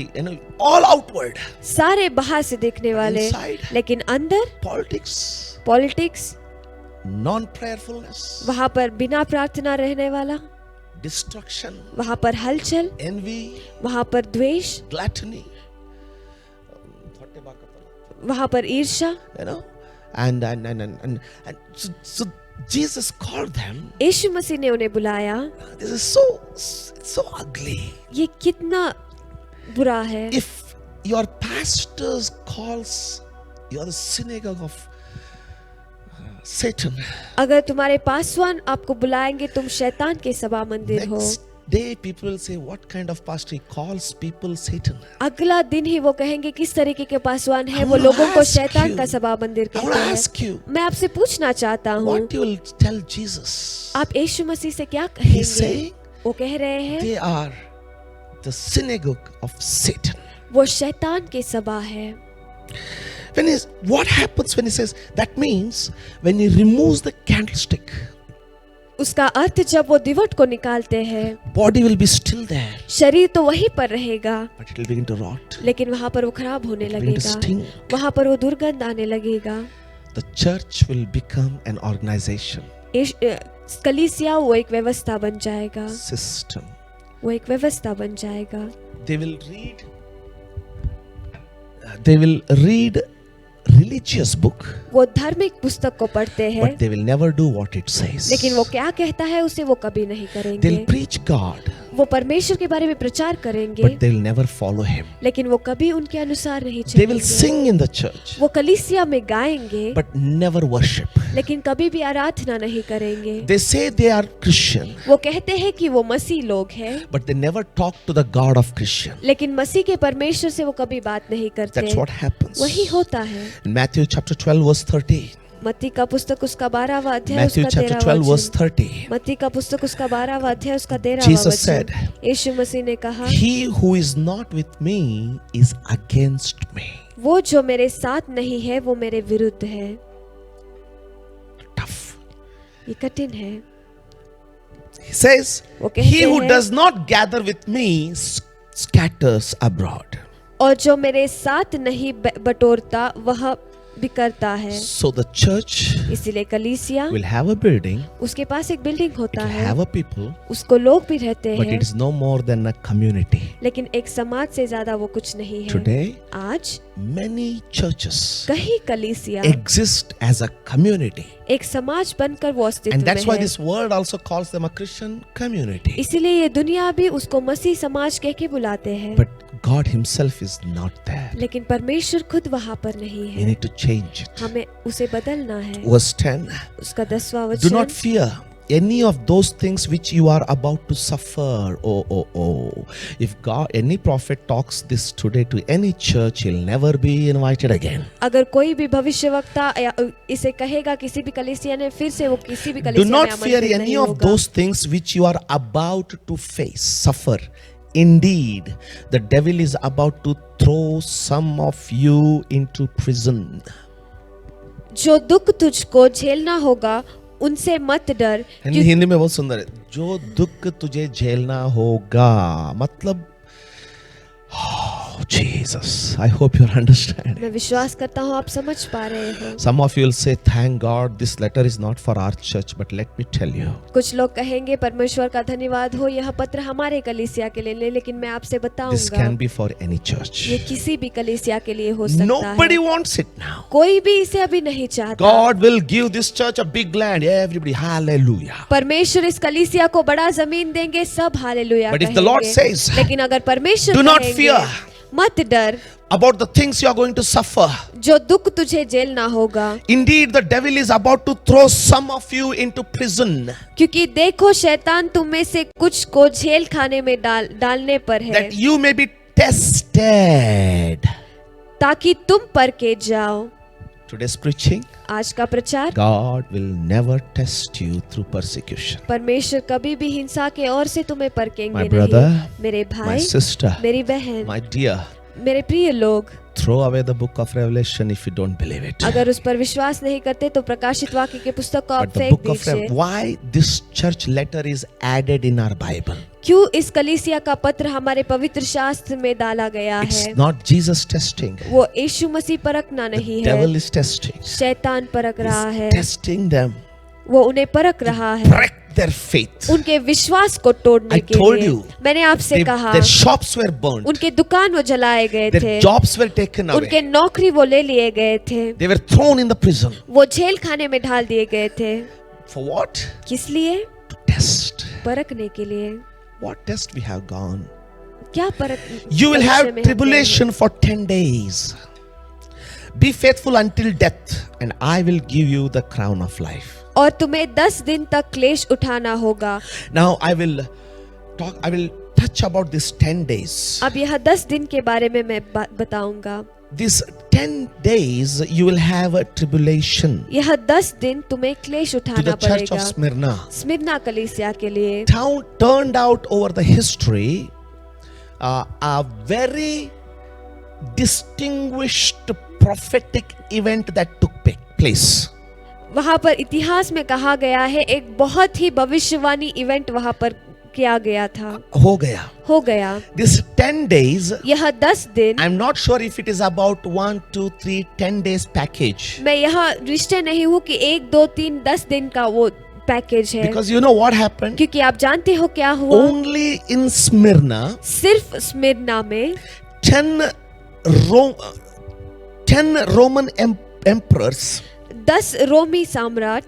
all outward सारे बाहर से देखने वाले, inside लेकिन अंदर politics, पॉलिटिक्स, non-prayerfulness, वहाँ पर बिना प्रार्थना रहने वाला, destruction, वहाँ पर हलचल, envy, वहाँ पर द्वेष, gluttony, वहाँ पर ईर्ष्या। and so Jesus called them. यीशु मसीह ने उन्हें बुलाया। This is so ugly. ये कितना बुरा है। If your pastors calls you are the synagogue of Satan, अगर तुम्हारे पासवान आपको बुलाएंगे तुम शैतान के सभा मंदिर हो, next day people will say, what kind of pastor? He calls people Satan. अगला दिन ही वो कहेंगे किस तरीके के पासवान है, I वो wanna लोगों को ask शैतान you. का सभा मंदिर I कहते want to हैं। ask you, मैं आपसे पूछना चाहता हूँ, what you will tell Jesus? आप यीशु मसीह से क्या He's कहेंगे? saying वो कह रहे हैं they are the synagogue of Satan. वो शैतान के सभा है। What happens when he says that? Means when he removes the candlestick, उसका अर्थ जब वो दिवट को निकालते हैं, body will be still there, शरीर तो वहीं पर रहेगा, but it will begin to rot. लेकिन वहां पर वो खराब होने It will begin to लगेगा, stink. वहां पर वो दुर्गंध आने लगेगा। The church will become an organization, कलीसिया वो एक व्यवस्था बन जाएगा, system. वो एक व्यवस्था बन जाएगा। They will read religious book, वो धार्मिक पुस्तक को पढ़ते हैं, but they will never do what it says. लेकिन वो क्या कहता है उसे वो कभी नहीं करेंगे। They'll preach God, वो परमेश्वर के बारे में प्रचार करेंगे, but they'll never follow him. लेकिन वो कभी उनके अनुसार नहीं They will चलेंगे। sing in the church, वो कलीसिया में गाएंगे, but never worship. लेकिन कभी भी आराधना नहीं करेंगे। They say they are Christian, वो कहते हैं कि वो मसीह लोग हैं, but they never talk to the God of Christian. लेकिन मसीह के परमेश्वर से वो कभी बात नहीं करते। That's what happens. वही होता है। In Matthew chapter 12 verse 30. मत्ती का पुस्तक उसका 12वां अध्याय Matthew उसका chapter 13वां 12 verse वचन। 30. मत्ती का पुस्तक उसका 12वां अध्याय उसका 13वां Jesus वचन। said, यीशु मसीह ने कहा, He who is not with me is against me. वो जो मेरे साथ नहीं है वो मेरे विरुद्ध है। Tough. ये कठिन है। He says, वो कहते He who हैं, does not gather with me scatters abroad. और जो मेरे साथ नहीं बटोरता वह बिखरता है। So the church इसीलिए कलीसिया will have a building, उसके पास एक बिल्डिंग it होता will है, have a people, उसको लोग भी रहते but हैं, it is no more than a community. लेकिन एक समाज से ज्यादा वो कुछ नहीं है। Today, आज many churches कई कलीसिया exist as a community. एक समाज बनकर वो अस्तित्व And that's में why है। this world also calls them a Christian community. इसीलिए ये दुनिया भी उसको मसीह समाज कह के बुलाते हैं, But God himself is not there. लेकिन परमेश्वर खुद वहाँ पर नहीं We है। need to change it. हमें उसे बदलना है। Verse 10. उसका 10वां Do वचन, not fear any of those things which you are about to suffer. Oh. If God, any prophet talks this today to any church, he'll never be invited again. अगर कोई भी भविष्यवक्ता इसे कहेगा किसी भी कलीसिया ने, फिर से वो किसी भी Do कलीसिया में not fear आमंत्रित any नहीं of होगा। those things which you are about to face, suffer. Indeed, the devil is about to throw some of you into prison. जो दुख तुझको झेलना होगा उनसे मत डर, हिंदी में बहुत सुंदर है, जो दुख तुझे झेलना होगा, मतलब Jesus, I hope you're understanding. मैं विश्वास करता हूँ आप समझ पा रहे हो। Some of you will say, thank God this letter is not for our church, but let me tell you, कुछ लोग कहेंगे परमेश्वर का धन्यवाद हो, यह पत्र हमारे कलीसिया के लिए, लेकिन मैं आपसे this बताऊंगा can be for any church. ये किसी भी कलीसिया के लिए हो सकता Nobody है। wants it now. कोई भी इसे अभी नहीं चाहता। God will give this church a big land. Everybody, hallelujah. परमेश्वर इस कलीसिया को बड़ा जमीन देंगे, सब hallelujah But if the Lord कहेंगे। says, लेकिन अगर परमेश्वर do not कहेंगे, fear मत डर, about the things you are going to suffer. जो दुख तुझे झेलना होगा, Indeed, the devil is about to throw some of you into prison, क्योंकि देखो शैतान तुम में से कुछ को जेल खाने में डालने पर है, that you may be tested. ताकि तुम परखे जाओ। Today's preaching, आज का प्रचार, God will never test you through persecution. परमेश्वर कभी भी हिंसा के ओर से तुम्हें परखेंगे My brother, नहीं। मेरे My भाई, sister, मेरी बहन, my dear, मेरे प्रिय लोग, throw away the book of Revelation if you don't believe it. अगर उस पर विश्वास नहीं करते तो प्रकाशित वाक्य के पुस्तक को आप But the फेंक book of दीजिए। why this church letter is added in our Bible? क्यों इस कलीसिया का पत्र हमारे पवित्र शास्त्र में डाला गया है? It's not Jesus testing. वो यीशु मसीह परखना The नहीं devil है, is testing. शैतान परख रहा He's है, testing them. वो उन्हें परख रहा है, Break their faith. उनके विश्वास को तोड़ने I के told लिए। you, मैंने आपसे कहा, Their shops were burnt. उनके दुकान वो जलाए गए थे, Their jobs were taken उनके away. नौकरी वो ले लिए गए थे, They were thrown in the prison. वो जेल खाने में ढाल दिए गए थे। For what? किस लिए? To test. परखने के लिए। What test we have gone? क्या परख? You will परीक्षा have में हम tribulation for 10 days. Be faithful until death, and I will give you the crown of life. और तुम्हें 10 दिन तक क्लेश उठाना होगा। Now I will touch about this 10 days. अब यह 10 दिन के बारे में मैं बताऊंगा। These 10 days you will have a tribulation. यह 10 दिन तुम्हें क्लेश To उठाना the church of पड़ेगा। Smyrna. स्मिरना कलीसिया के लिए Turned out over the history a very distinguished prophetic event that took place. वहाँ पर इतिहास में कहा गया है एक बहुत ही भविष्यवाणी इवेंट वहाँ पर किया गया था, हो गया. This 10 days, यह 10 दिन, I'm not sure if it is about 1, 2, 3, 10 days package. मैं यह निश्चय नहीं हूँ कि 1, 2, 3, 10 दिन का वो पैकेज है, Because you know what happened? क्योंकि आप जानते हो क्या हुआ. Only in Smyrna, सिर्फ स्मिर्ना में 10 Roman emperors 10 रोमी सम्राट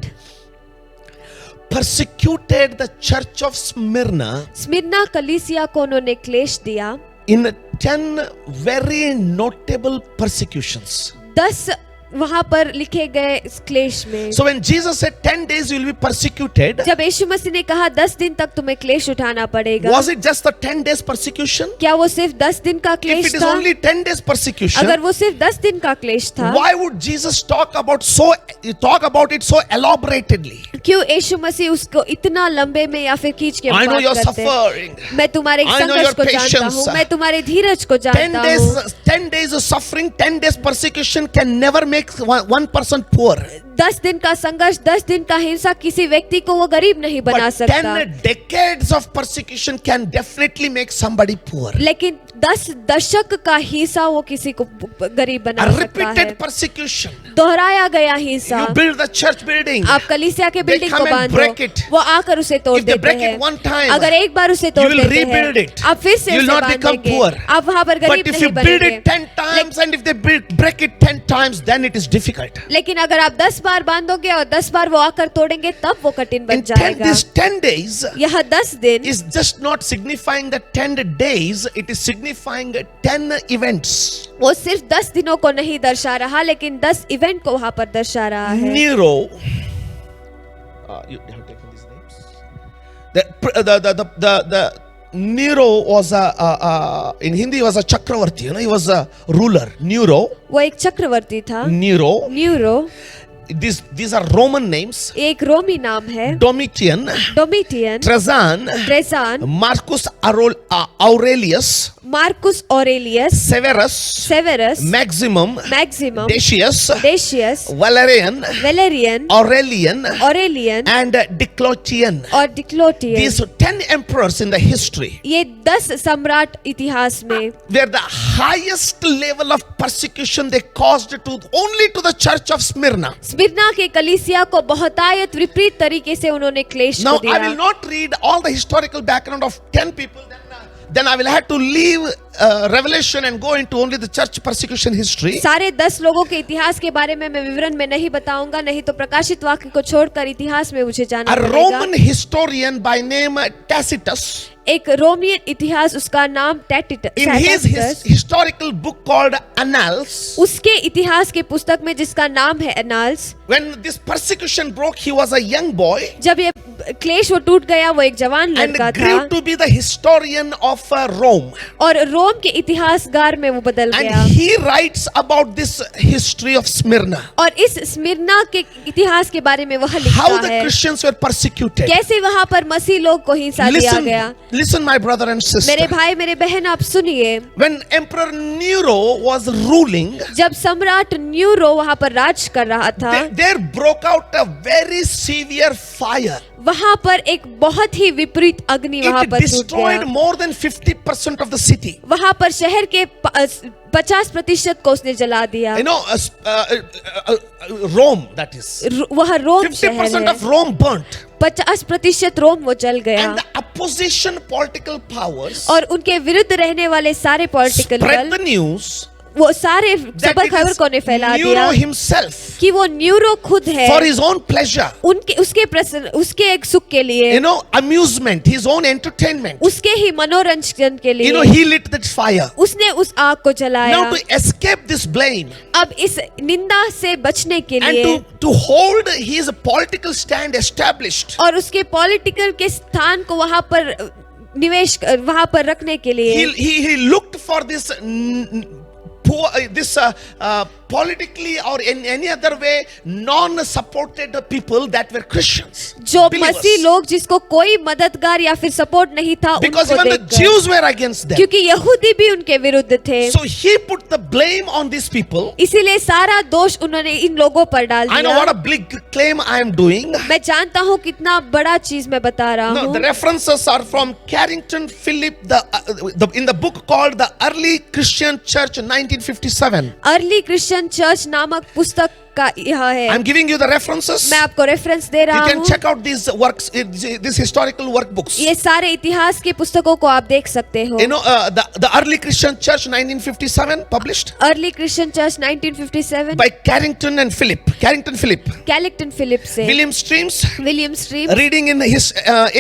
persecuted the church of Smyrna Smyrna कलीसिया को उन्होंने क्लेश दिया in 10 very notable persecutions. 10 वहाँ पर लिखे गए इस क्लेश में. So when Jesus said 10 days you will be persecuted, जब यीशु मसीह ने कहा 10 दिन तक तुम्हें क्लेश उठाना पड़ेगा, was it just the 10 days persecution? क्या वो सिर्फ 10 दिन का If क्लेश it is था? only 10 days persecution, अगर वो सिर्फ 10 दिन का क्लेश था, why would Jesus talk about it so elaborately? क्यों यीशु मसीह उसको इतना लंबे में या फिर खींच के I know you're बात करते हैं? suffering. मैं तुम्हारे I know संघर्ष your को जानता patience. हूँ, मैं तुम्हारे धीरज को 10 जानता हूँ. days of suffering, 10 days persecution can never make one person poor. 10 दिन का संघर्ष, 10 दिन का हिंसा किसी व्यक्ति को वो गरीब नहीं बना But सकता, 10 decades of persecution can definitely make somebody poor. लेकिन 10 दशक का हिंसा वो किसी को गरीब बना A सकता है. repeated persecution. दोहराया गया हिंसा. You build the church building. आप कलीसिया के बिल्डिंग को come and बांधो, break it. वो आकर उसे तोड़ If they देते break हैं. it one time, अगर एक बार उसे you तोड़ will देते rebuild हैं, it. आप फिर से You will उसे not become बांधेंगे. poor. आप वहाँ पर But गरीब if नहीं you build बनेंगे. it 10 times and if they break it 10 times, then it is difficult. लेकिन अगर आप 10 बार बांधोगे और 10 बार वो आकर तोड़ेंगे, तब वो कठिन बन In जाएगा. these 10 days यह 10 दिन is just not signifying the 10 days, it is signifying 10 events. वो सिर्फ 10 दिनों को नहीं दर्शा रहा, लेकिन 10 इवेंट को वहाँ पर दर्शा रहा है. Nero, you have taken these names. The Nero was in Hindi was a Chakravarti, he was a ruler. Nero, वो एक चक्रवर्ती था. Nero. Nero These are Roman names. एक रोमी नाम है. Domitian, Domitian, Trajan, Trajan, Marcus Aurelius, Marcus Aurelius, Severus, Severus, Maximum, Maximum, Decius, Decius, Valerian, Valerian, Aurelian, Aurelian and Diocletian. और डिक्लोटियन. These 10 emperors in the history ये 10 सम्राट इतिहास में were the highest level of persecution they caused to only to the church of Smyrna. Smyrna के कलीसिया को बहुतायत विपरीत तरीके से उन्होंने क्लेश Now को I दिया. will not read all the historical background of 10 people. Then I will have to leave Revelation and go into only the church persecution history. सारे 10 लोगों के इतिहास के बारे में मैं विवरण में नहीं बताऊंगा, नहीं तो प्रकाशित वाक्य को छोड़कर इतिहास में मुझे जाना A पड़ेगा. Roman historian by name Tacitus, एक रोमियन इतिहास, उसका नाम in his Tacitus, historical book called Annals, उसके इतिहास के पुस्तक में जिसका नाम है annals, when this persecution broke, he was a young boy जब ये क्लेश वो टूट गया, वो एक जवान and लड़का grew था to be the historian of Rome. और रोम के इतिहासगार में वो बदल गया. And he writes about this history of Smyrna. और इस स्मिर्ना के इतिहास के बारे में वह How लिखता the है Christians were persecuted. कैसे वहां पर मसीह लोग को हिंसा दिया गया. Listen, my brother and sister. मेरे भाई मेरे बहन, आप सुनिए. When Emperor Nero was ruling, जब सम्राट न्यूरो वहां पर राज कर रहा था, there broke out a very severe fire. वहां पर एक बहुत ही विपरीत अग्नि वहां It पर छूट destroyed गया. more than 50% of the city. वहां पर शहर के 50% को उसने जला दिया. You know, Rome, that is. वह रोम 50% शहर of है. Rome burnt. 50% रोम वो जल गया. And the opposition political powers और उनके विरुद्ध रहने वाले सारे पॉलिटिकल spread बल the news वो सारे that सबक it खबर is को ने फैला Nero दिया himself कि वो न्यूरो खुद है for his own pleasure. उनके उसके एक सुख के लिए, You know, amusement, his own entertainment. उसके ही मनोरंजन के लिए You know, he lit that fire. उसने उस आग को जलाया. Now to escape this blame अब इस निंदा से बचने के and लिए to hold his political stand established, और उसके पॉलिटिकल के स्थान को वहां पर निवेश वहां पर रखने के लिए he looked for this politically or in any other way non-supported people that were Christians. जो believers. मसीह लोग जिसको कोई मददगार या फिर सपोर्ट नहीं था Because उनको even the देखकर, Jews were against them. क्योंकि यहूदी भी उनके विरुद्ध थे, So he put the blame on these people. इसीलिए सारा दोष उन्होंने इन लोगों पर डाल I know दिया। what a big claim I am doing. मैं जानता हूँ कितना बड़ा चीज मैं बता रहा No, the हूँ। references are from Carrington Phillip, in the book called The Early Christian Church 1957. Early Christian church नामक पुस्तक का यह है। I'm giving you the references. मैं आपको रेफरेंस दे You रहा can हूँ। check out these works, these historical workbooks. ये सारे इतिहास के पुस्तकों को आप देख सकते हो। You know, the Early Christian Church 1957 published early Christian church 1957 by Carrington Phillip. Carrington Phillip से William Streams, William Stream, reading in his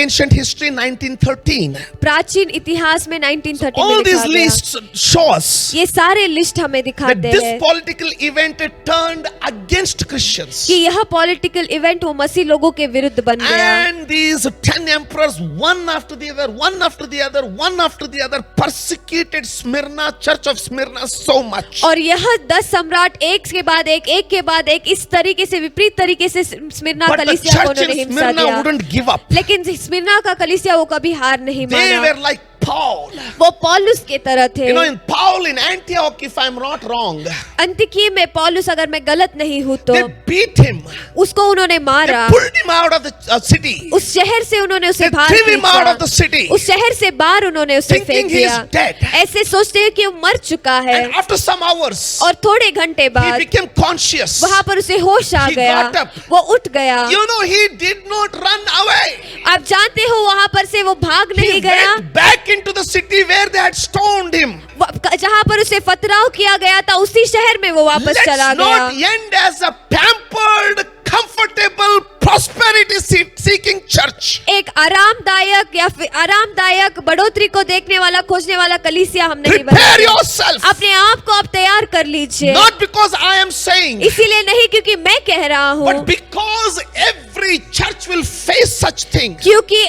ancient history 1913. प्राचीन इतिहास में 1930 में All लिखा these गया। lists show us ये सारे लिस्ट हमें that दिखाते this हैं political event turned against Christians. कि यह पॉलिटिकल इवेंट वो मसीह लोगों के विरुद्ध बन गया। And these 10 emperors, one after the other, persecuted Smyrna, Church of Smyrna so much. और यह 10 सम्राट एक के बाद एक इस तरीके से विपरीत तरीके से स्मिरना But the कलीसिया को church उन्होंने in हिंसा Smyrna दिया, wouldn't give up. लेकिन स्मिरना का कलीसिया वो कभी हार नहीं They माना। were like Paul. वो पौलुस के तरह थे। You know, in Paul in Antioch, if I'm not wrong, अंतिकी में पौलुस, अगर मैं गलत नहीं हूँ तो they beat him. उसको उन्होंने They मारा, pulled him out of the city. उस शहर से उन्होंने उसे They बाहर threw him out of the खींचा, city. उस शहर से बाहर उन्होंने उसे Thinking फेंक he is दिया, dead. ऐसे सोचते हैं कि वो मर चुका है। And after some hours, और थोड़े घंटे he बाद became conscious. वहां पर उसे होश आ He गया, got up. वो उठ गया। You know, he did not run away. आप जानते हो वहां पर से वो भाग He नहीं गया, went back into the city where they had stoned him. जहां पर उसे पथराव किया गया था उसी शहर में वो वापस Let's चला not गया। end as a pampered, comfortable, prosperity seeking church. एक आरामदायक या फिर आरामदायक बढ़ोतरी को देखने वाला खोजने वाला कलीसिया हम नहीं Prepare बनेंगे। yourself. अपने आप को आप तैयार कर लीजिए, Not because I am saying, इसीलिए नहीं क्योंकि मैं कह रहा हूँ, but because every church will face such things. क्योंकि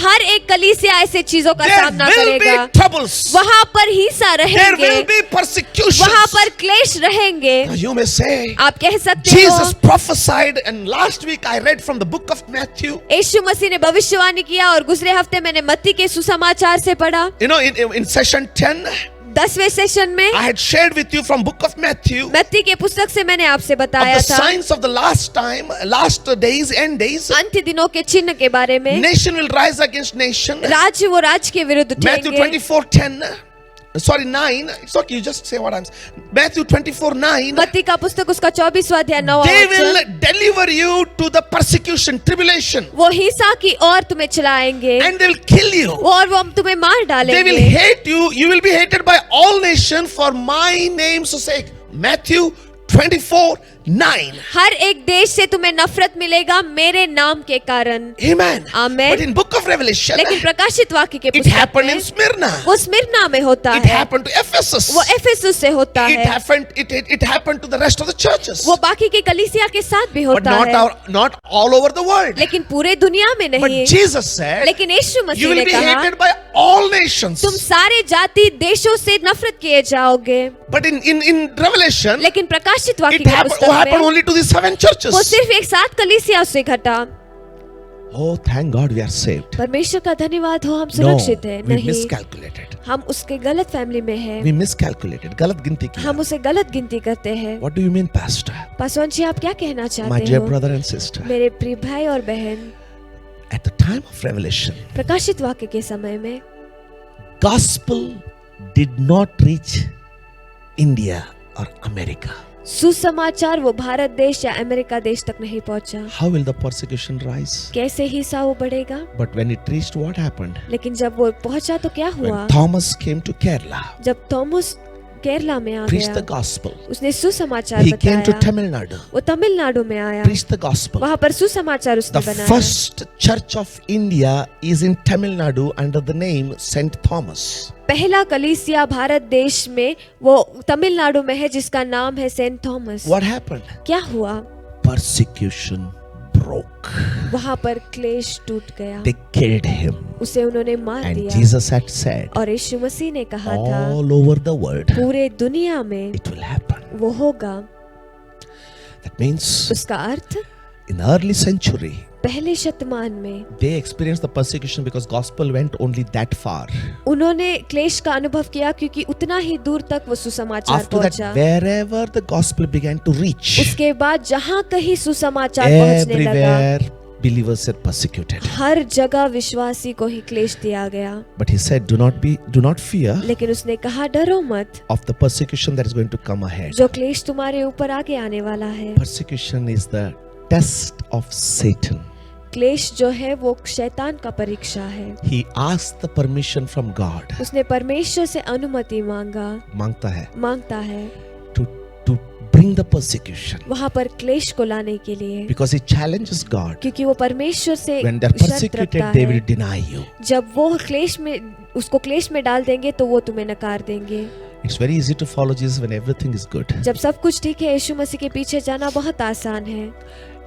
हर एक कलीसिया ऐसे चीजों का There सामना will करेगा। be troubles. वहां पर हिंसा There रहेंगे, will be persecutions. वहां पर क्लेश रहेंगे। Now you may say, आप कह सकते Jesus हो prophesied, and last week I read from the book of Matthew. यीशु मसीह ने भविष्यवाणी किया और गुजरे हफ्ते मैंने मत्ती के सुसमाचार से पढ़ा। You know, in session 10, 10वें सेशन में I had shared with you from book of Matthew मत्ती के पुस्तक से मैंने आपसे of बताया the था signs of the last days, end days. अंत्य दिनों के चिन्ह के बारे में। Nation will rise against nation. राज्य वो राज्य के विरुद्ध Matthew उठेंगे। 9. It's okay, you just say what I'm saying. Matthew 24:9. मत्ती का पुस्तक उसका 24वां अध्याय 9वां They will वचन, deliver you to the persecution, tribulation, वो हिंसा की ओर तुम्हें चलाएंगे and they will kill you. और वो तुम्हें मार They will डालेंगे। hate you. You will be hated by all nations for my name's sake. Matthew 24:9. हर एक देश से तुम्हें नफरत मिलेगा मेरे नाम के कारण। Amen. Amen. But in book of Revelation, लेकिन प्रकाशित वाक्य के it पुस्तक happened में in Smyrna. वो स्मिरना में होता It है, happened to Ephesus. वो एफेसुस से होता It है, happened. It happened to the rest of the churches. वो बाकी के कलीसिया के साथ भी But होता है, not all over the world. लेकिन पूरे दुनिया में But नहीं। Jesus said, लेकिन यीशु you मसीह will ने be कहा hated by all nations. तुम सारे जाति देशों से नफरत किए जाओगे। But in Revelation, लेकिन प्रकाशित वाक्य it के happened पुस्तक में only to the 7 वो churches. सिर्फ एक साथ कलीसिया से घटा। Oh, thank God we are saved. परमेश्वर का धन्यवाद हो हम No, सुरक्षित है। we नहीं, miscalculated. हम उसके गलत फैमिली में हैं, We miscalculated. गलत गिनती की. हम उसे गलत गिनती करते हैं। What do you mean, Pastor? Paswan ji आप क्या कहना My चाहते dear हो? brother and sister, मेरे प्रिय भाई और बहन, at the time of Revelation, प्रकाशित वाक्य के समय में gospel did not reach India or America. सुसमाचार वो भारत देश या अमेरिका देश तक नहीं पहुंचा। How will the persecution rise? कैसे हिंसा वो बढ़ेगा? But when it reached, what happened? लेकिन जब वो पहुंचा तो क्या हुआ? When Thomas came to Kerala, जब थॉमस केरला में आ preached the गया, gospel. उसने सुसमाचार He came to बताया, Tamil Nadu, वो तमिलनाडु में आया, preached the gospel. वहां पर सुसमाचार उसने The बनाया। first church of India is in Tamil Nadu under the name Saint Thomas. पहला कलीसिया भारत देश में वो तमिलनाडु में है जिसका नाम है सेंट थॉमस। What happened? क्या हुआ? Persecution broke. वहां पर क्लेश टूट गया, They killed him. उसे उन्होंने मार And दिया। Jesus had said, और यीशु मसीह ने कहा था all over the world, पूरे दुनिया में it will happen. वो होगा। That means उसका अर्थ in the early century, पहले शतमान में they experienced the persecution because gospel went only that far. उन्होंने क्लेश का अनुभव किया क्योंकि उतना ही दूर तक वो सुसमाचार After that, पहुंचा। wherever the gospel began to reach, उसके बाद जहाँ कहीं सुसमाचार पहुंचने लगा, everywhere believers are persecuted. हर जगह विश्वासी को ही क्लेश दिया गया। But he said, do not fear लेकिन उसने कहा, डरो मत, of the persecution that is going to come ahead. जो क्लेश तुम्हारे ऊपर आगे आने वाला है। Persecution is the test of Satan. क्लेश जो है वो शैतान का परीक्षा है। He asked the permission from God. उसने परमेश्वर से अनुमति मांगता है to bring the persecution. वहाँ पर क्लेश को लाने के लिए, Because he challenges God. क्योंकि वो परमेश्वर से When they are शर्त persecuted, रखता they will है, deny you. जब वो उसको क्लेश में डाल देंगे तो वो तुम्हें नकार देंगे। It's very easy to follow Jesus when everything is good. जब सब कुछ ठीक है, यीशु मसीह के पीछे जाना बहुत आसान है।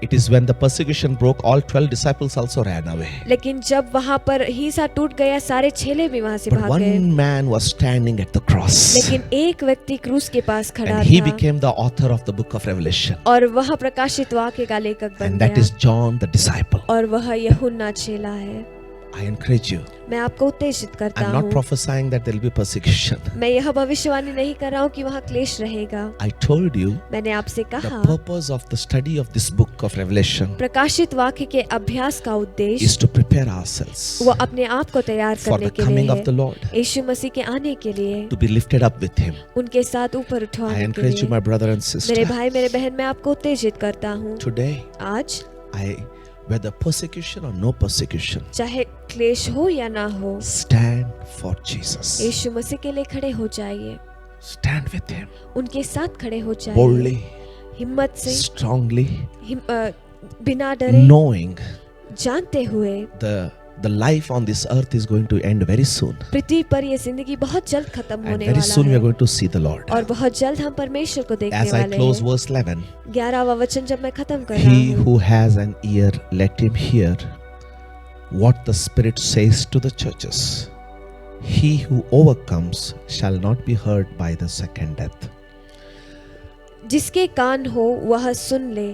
It is when the persecution broke, all 12 disciples also ran away. लेकिन जब वहाँ पर हिस्सा टूट गया, सारे चेले भी वहाँ से But भाग गए। one man was standing at the cross. लेकिन एक व्यक्ति क्रूस के पास खड़ा And he था became the author of the book of Revelation. और वह प्रकाशित वाक्य का लेखक बन And that गया is John the disciple. और वह यूहन्ना चेला है। I encourage you. मैं आपको उत्तेजित करता I'm not हूँ। prophesying that there will be persecution. मैं यह भविष्यवाणी नहीं कर रहा हूँ कि वहाँ क्लेश रहेगा। I told you मैंने आपसे the कहा, purpose of the study of this book of Revelation प्रकाशित वाक्य के अभ्यास का is उद्देश्य to prepare ourselves वो अपने आप को तैयार for करने the के लिए coming of है, the Lord, यीशु मसीह के आने के लिए, to be lifted up with Him. उनके साथ ऊपर I उठाने के encourage you, लिए। my brother and मेरे sister. भाई मेरे बहन, मैं आपको उत्तेजित करता हूँ। Today, आज whether persecution or no persecution, चाहे क्लेश हो या ना हो, stand for Jesus. यीशु मसीह के लिए खड़े हो जाइए, Stand with Him उनके साथ खड़े हो जाइए, boldly, हिम्मत से, strongly, बिना डरे, knowing जानते हुए the life on this earth is going to end very soon. पृथ्वी पर ये जिंदगी बहुत जल्द खत्म And होने very soon we वाला are है going to see the Lord. और बहुत जल्द हम परमेश्वर को देखने As I वाले close हैं। verse 11, 11वां वचन जब मैं खत्म कर रहा he हूँ, who has an ear, let him hear what the Spirit says to the churches. He who overcomes shall not be hurt by the second death. जिसके कान हो वह सुन ले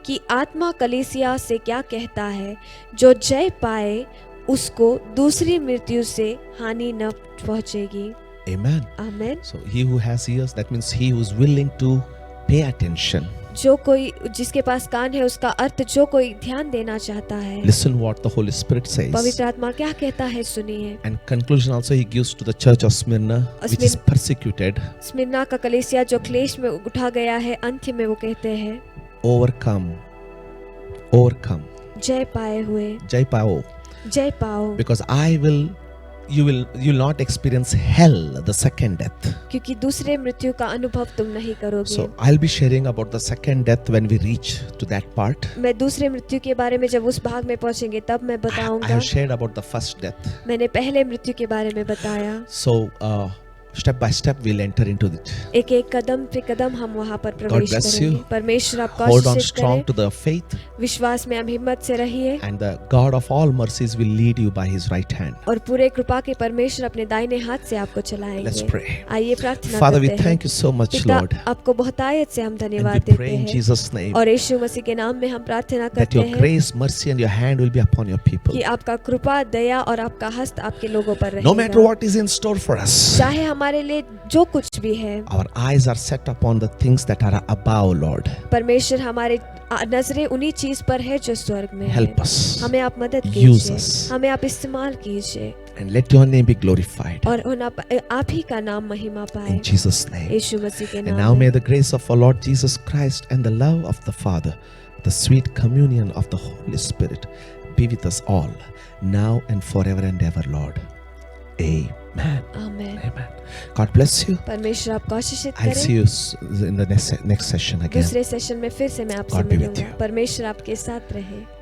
कि आत्मा कलीसिया से क्या कहता है। जो जय पाए उसको दूसरी मृत्यु से हानि न पहुंचेगी। Amen. आमीन। So he who has ears, that means he who is willing to pay attention. जो कोई जिसके पास कान है, उसका अर्थ जो कोई ध्यान देना चाहता है। Listen what the Holy Spirit says. पवित्र आत्मा क्या कहता है, सुनिए। And conclusion also he gives to the church of Smyrna, which is persecuted. Smyrna का कलीसिया जो क्लेश में उठा गया है, अंत में वो कहते हैं, Overcome. जय पाए हुए, Jai pao. जय पाओ, Because you will not experience hell, the second death. क्योंकि दूसरे मृत्यु का अनुभव तुम नहीं करोगे। So I'll be sharing about the second death when we reach to that part. मैं दूसरे मृत्यु के बारे में जब उस भाग में पहुंचेंगे तब मैं I बताऊंगा। have shared about the first death. मैंने पहले मृत्यु के बारे में बताया। So step by step we'll enter into it. एक एक कदम पे कदम हम वहाँ पर प्रवेश bless करेंगे। you. परमेश्वर आपको Hold on आशीषित strong करे। to the faith, विश्वास में हम हिम्मत से रहिए and the God of all mercies will lead you by His right hand. और पूरे कृपा के परमेश्वर अपने दाहिने हाथ से आपको Let's चलाएंगे। pray. आइए प्रार्थना Father, we करते हैं। thank you so much, पिता, Lord, आपको बहुतायत से हम and धन्यवाद we देते pray in हैं Jesus' name और यीशु मसीह के नाम में हम प्रार्थना that करते your हैं grace, mercy, and your hand will be upon your people. कि आपका कृपा, दया और आपका हस्त आपके लोगों पर No matter रहेगा। what is in store for us, चाहे हमारे लिए जो कुछ भी है, our eyes are set upon the things that are above, Lord. परमेश्वर हमारे नजरें उन्हीं चीज पर है जो स्वर्ग में है। Help us. हमें आप मदद Use कीजिए, us. हमें आप इस्तेमाल कीजिए And let your name be glorified. और आप ही का नाम महिमा पाए In Jesus' name. यीशु मसीह के And नाम now may में। the grace of our Lord Jesus Christ and the love of the Father, the sweet communion of the Holy Spirit be with us all, now and forever and ever, Lord. Amen. आमीन। Amen. God bless you. परमेश्वर आपको आशीषित I'll see करे। you in the next session again. दूसरे session में फिर से मैं आपसे God be with मिलूंगा। you. परमेश्वर आपके साथ रहे।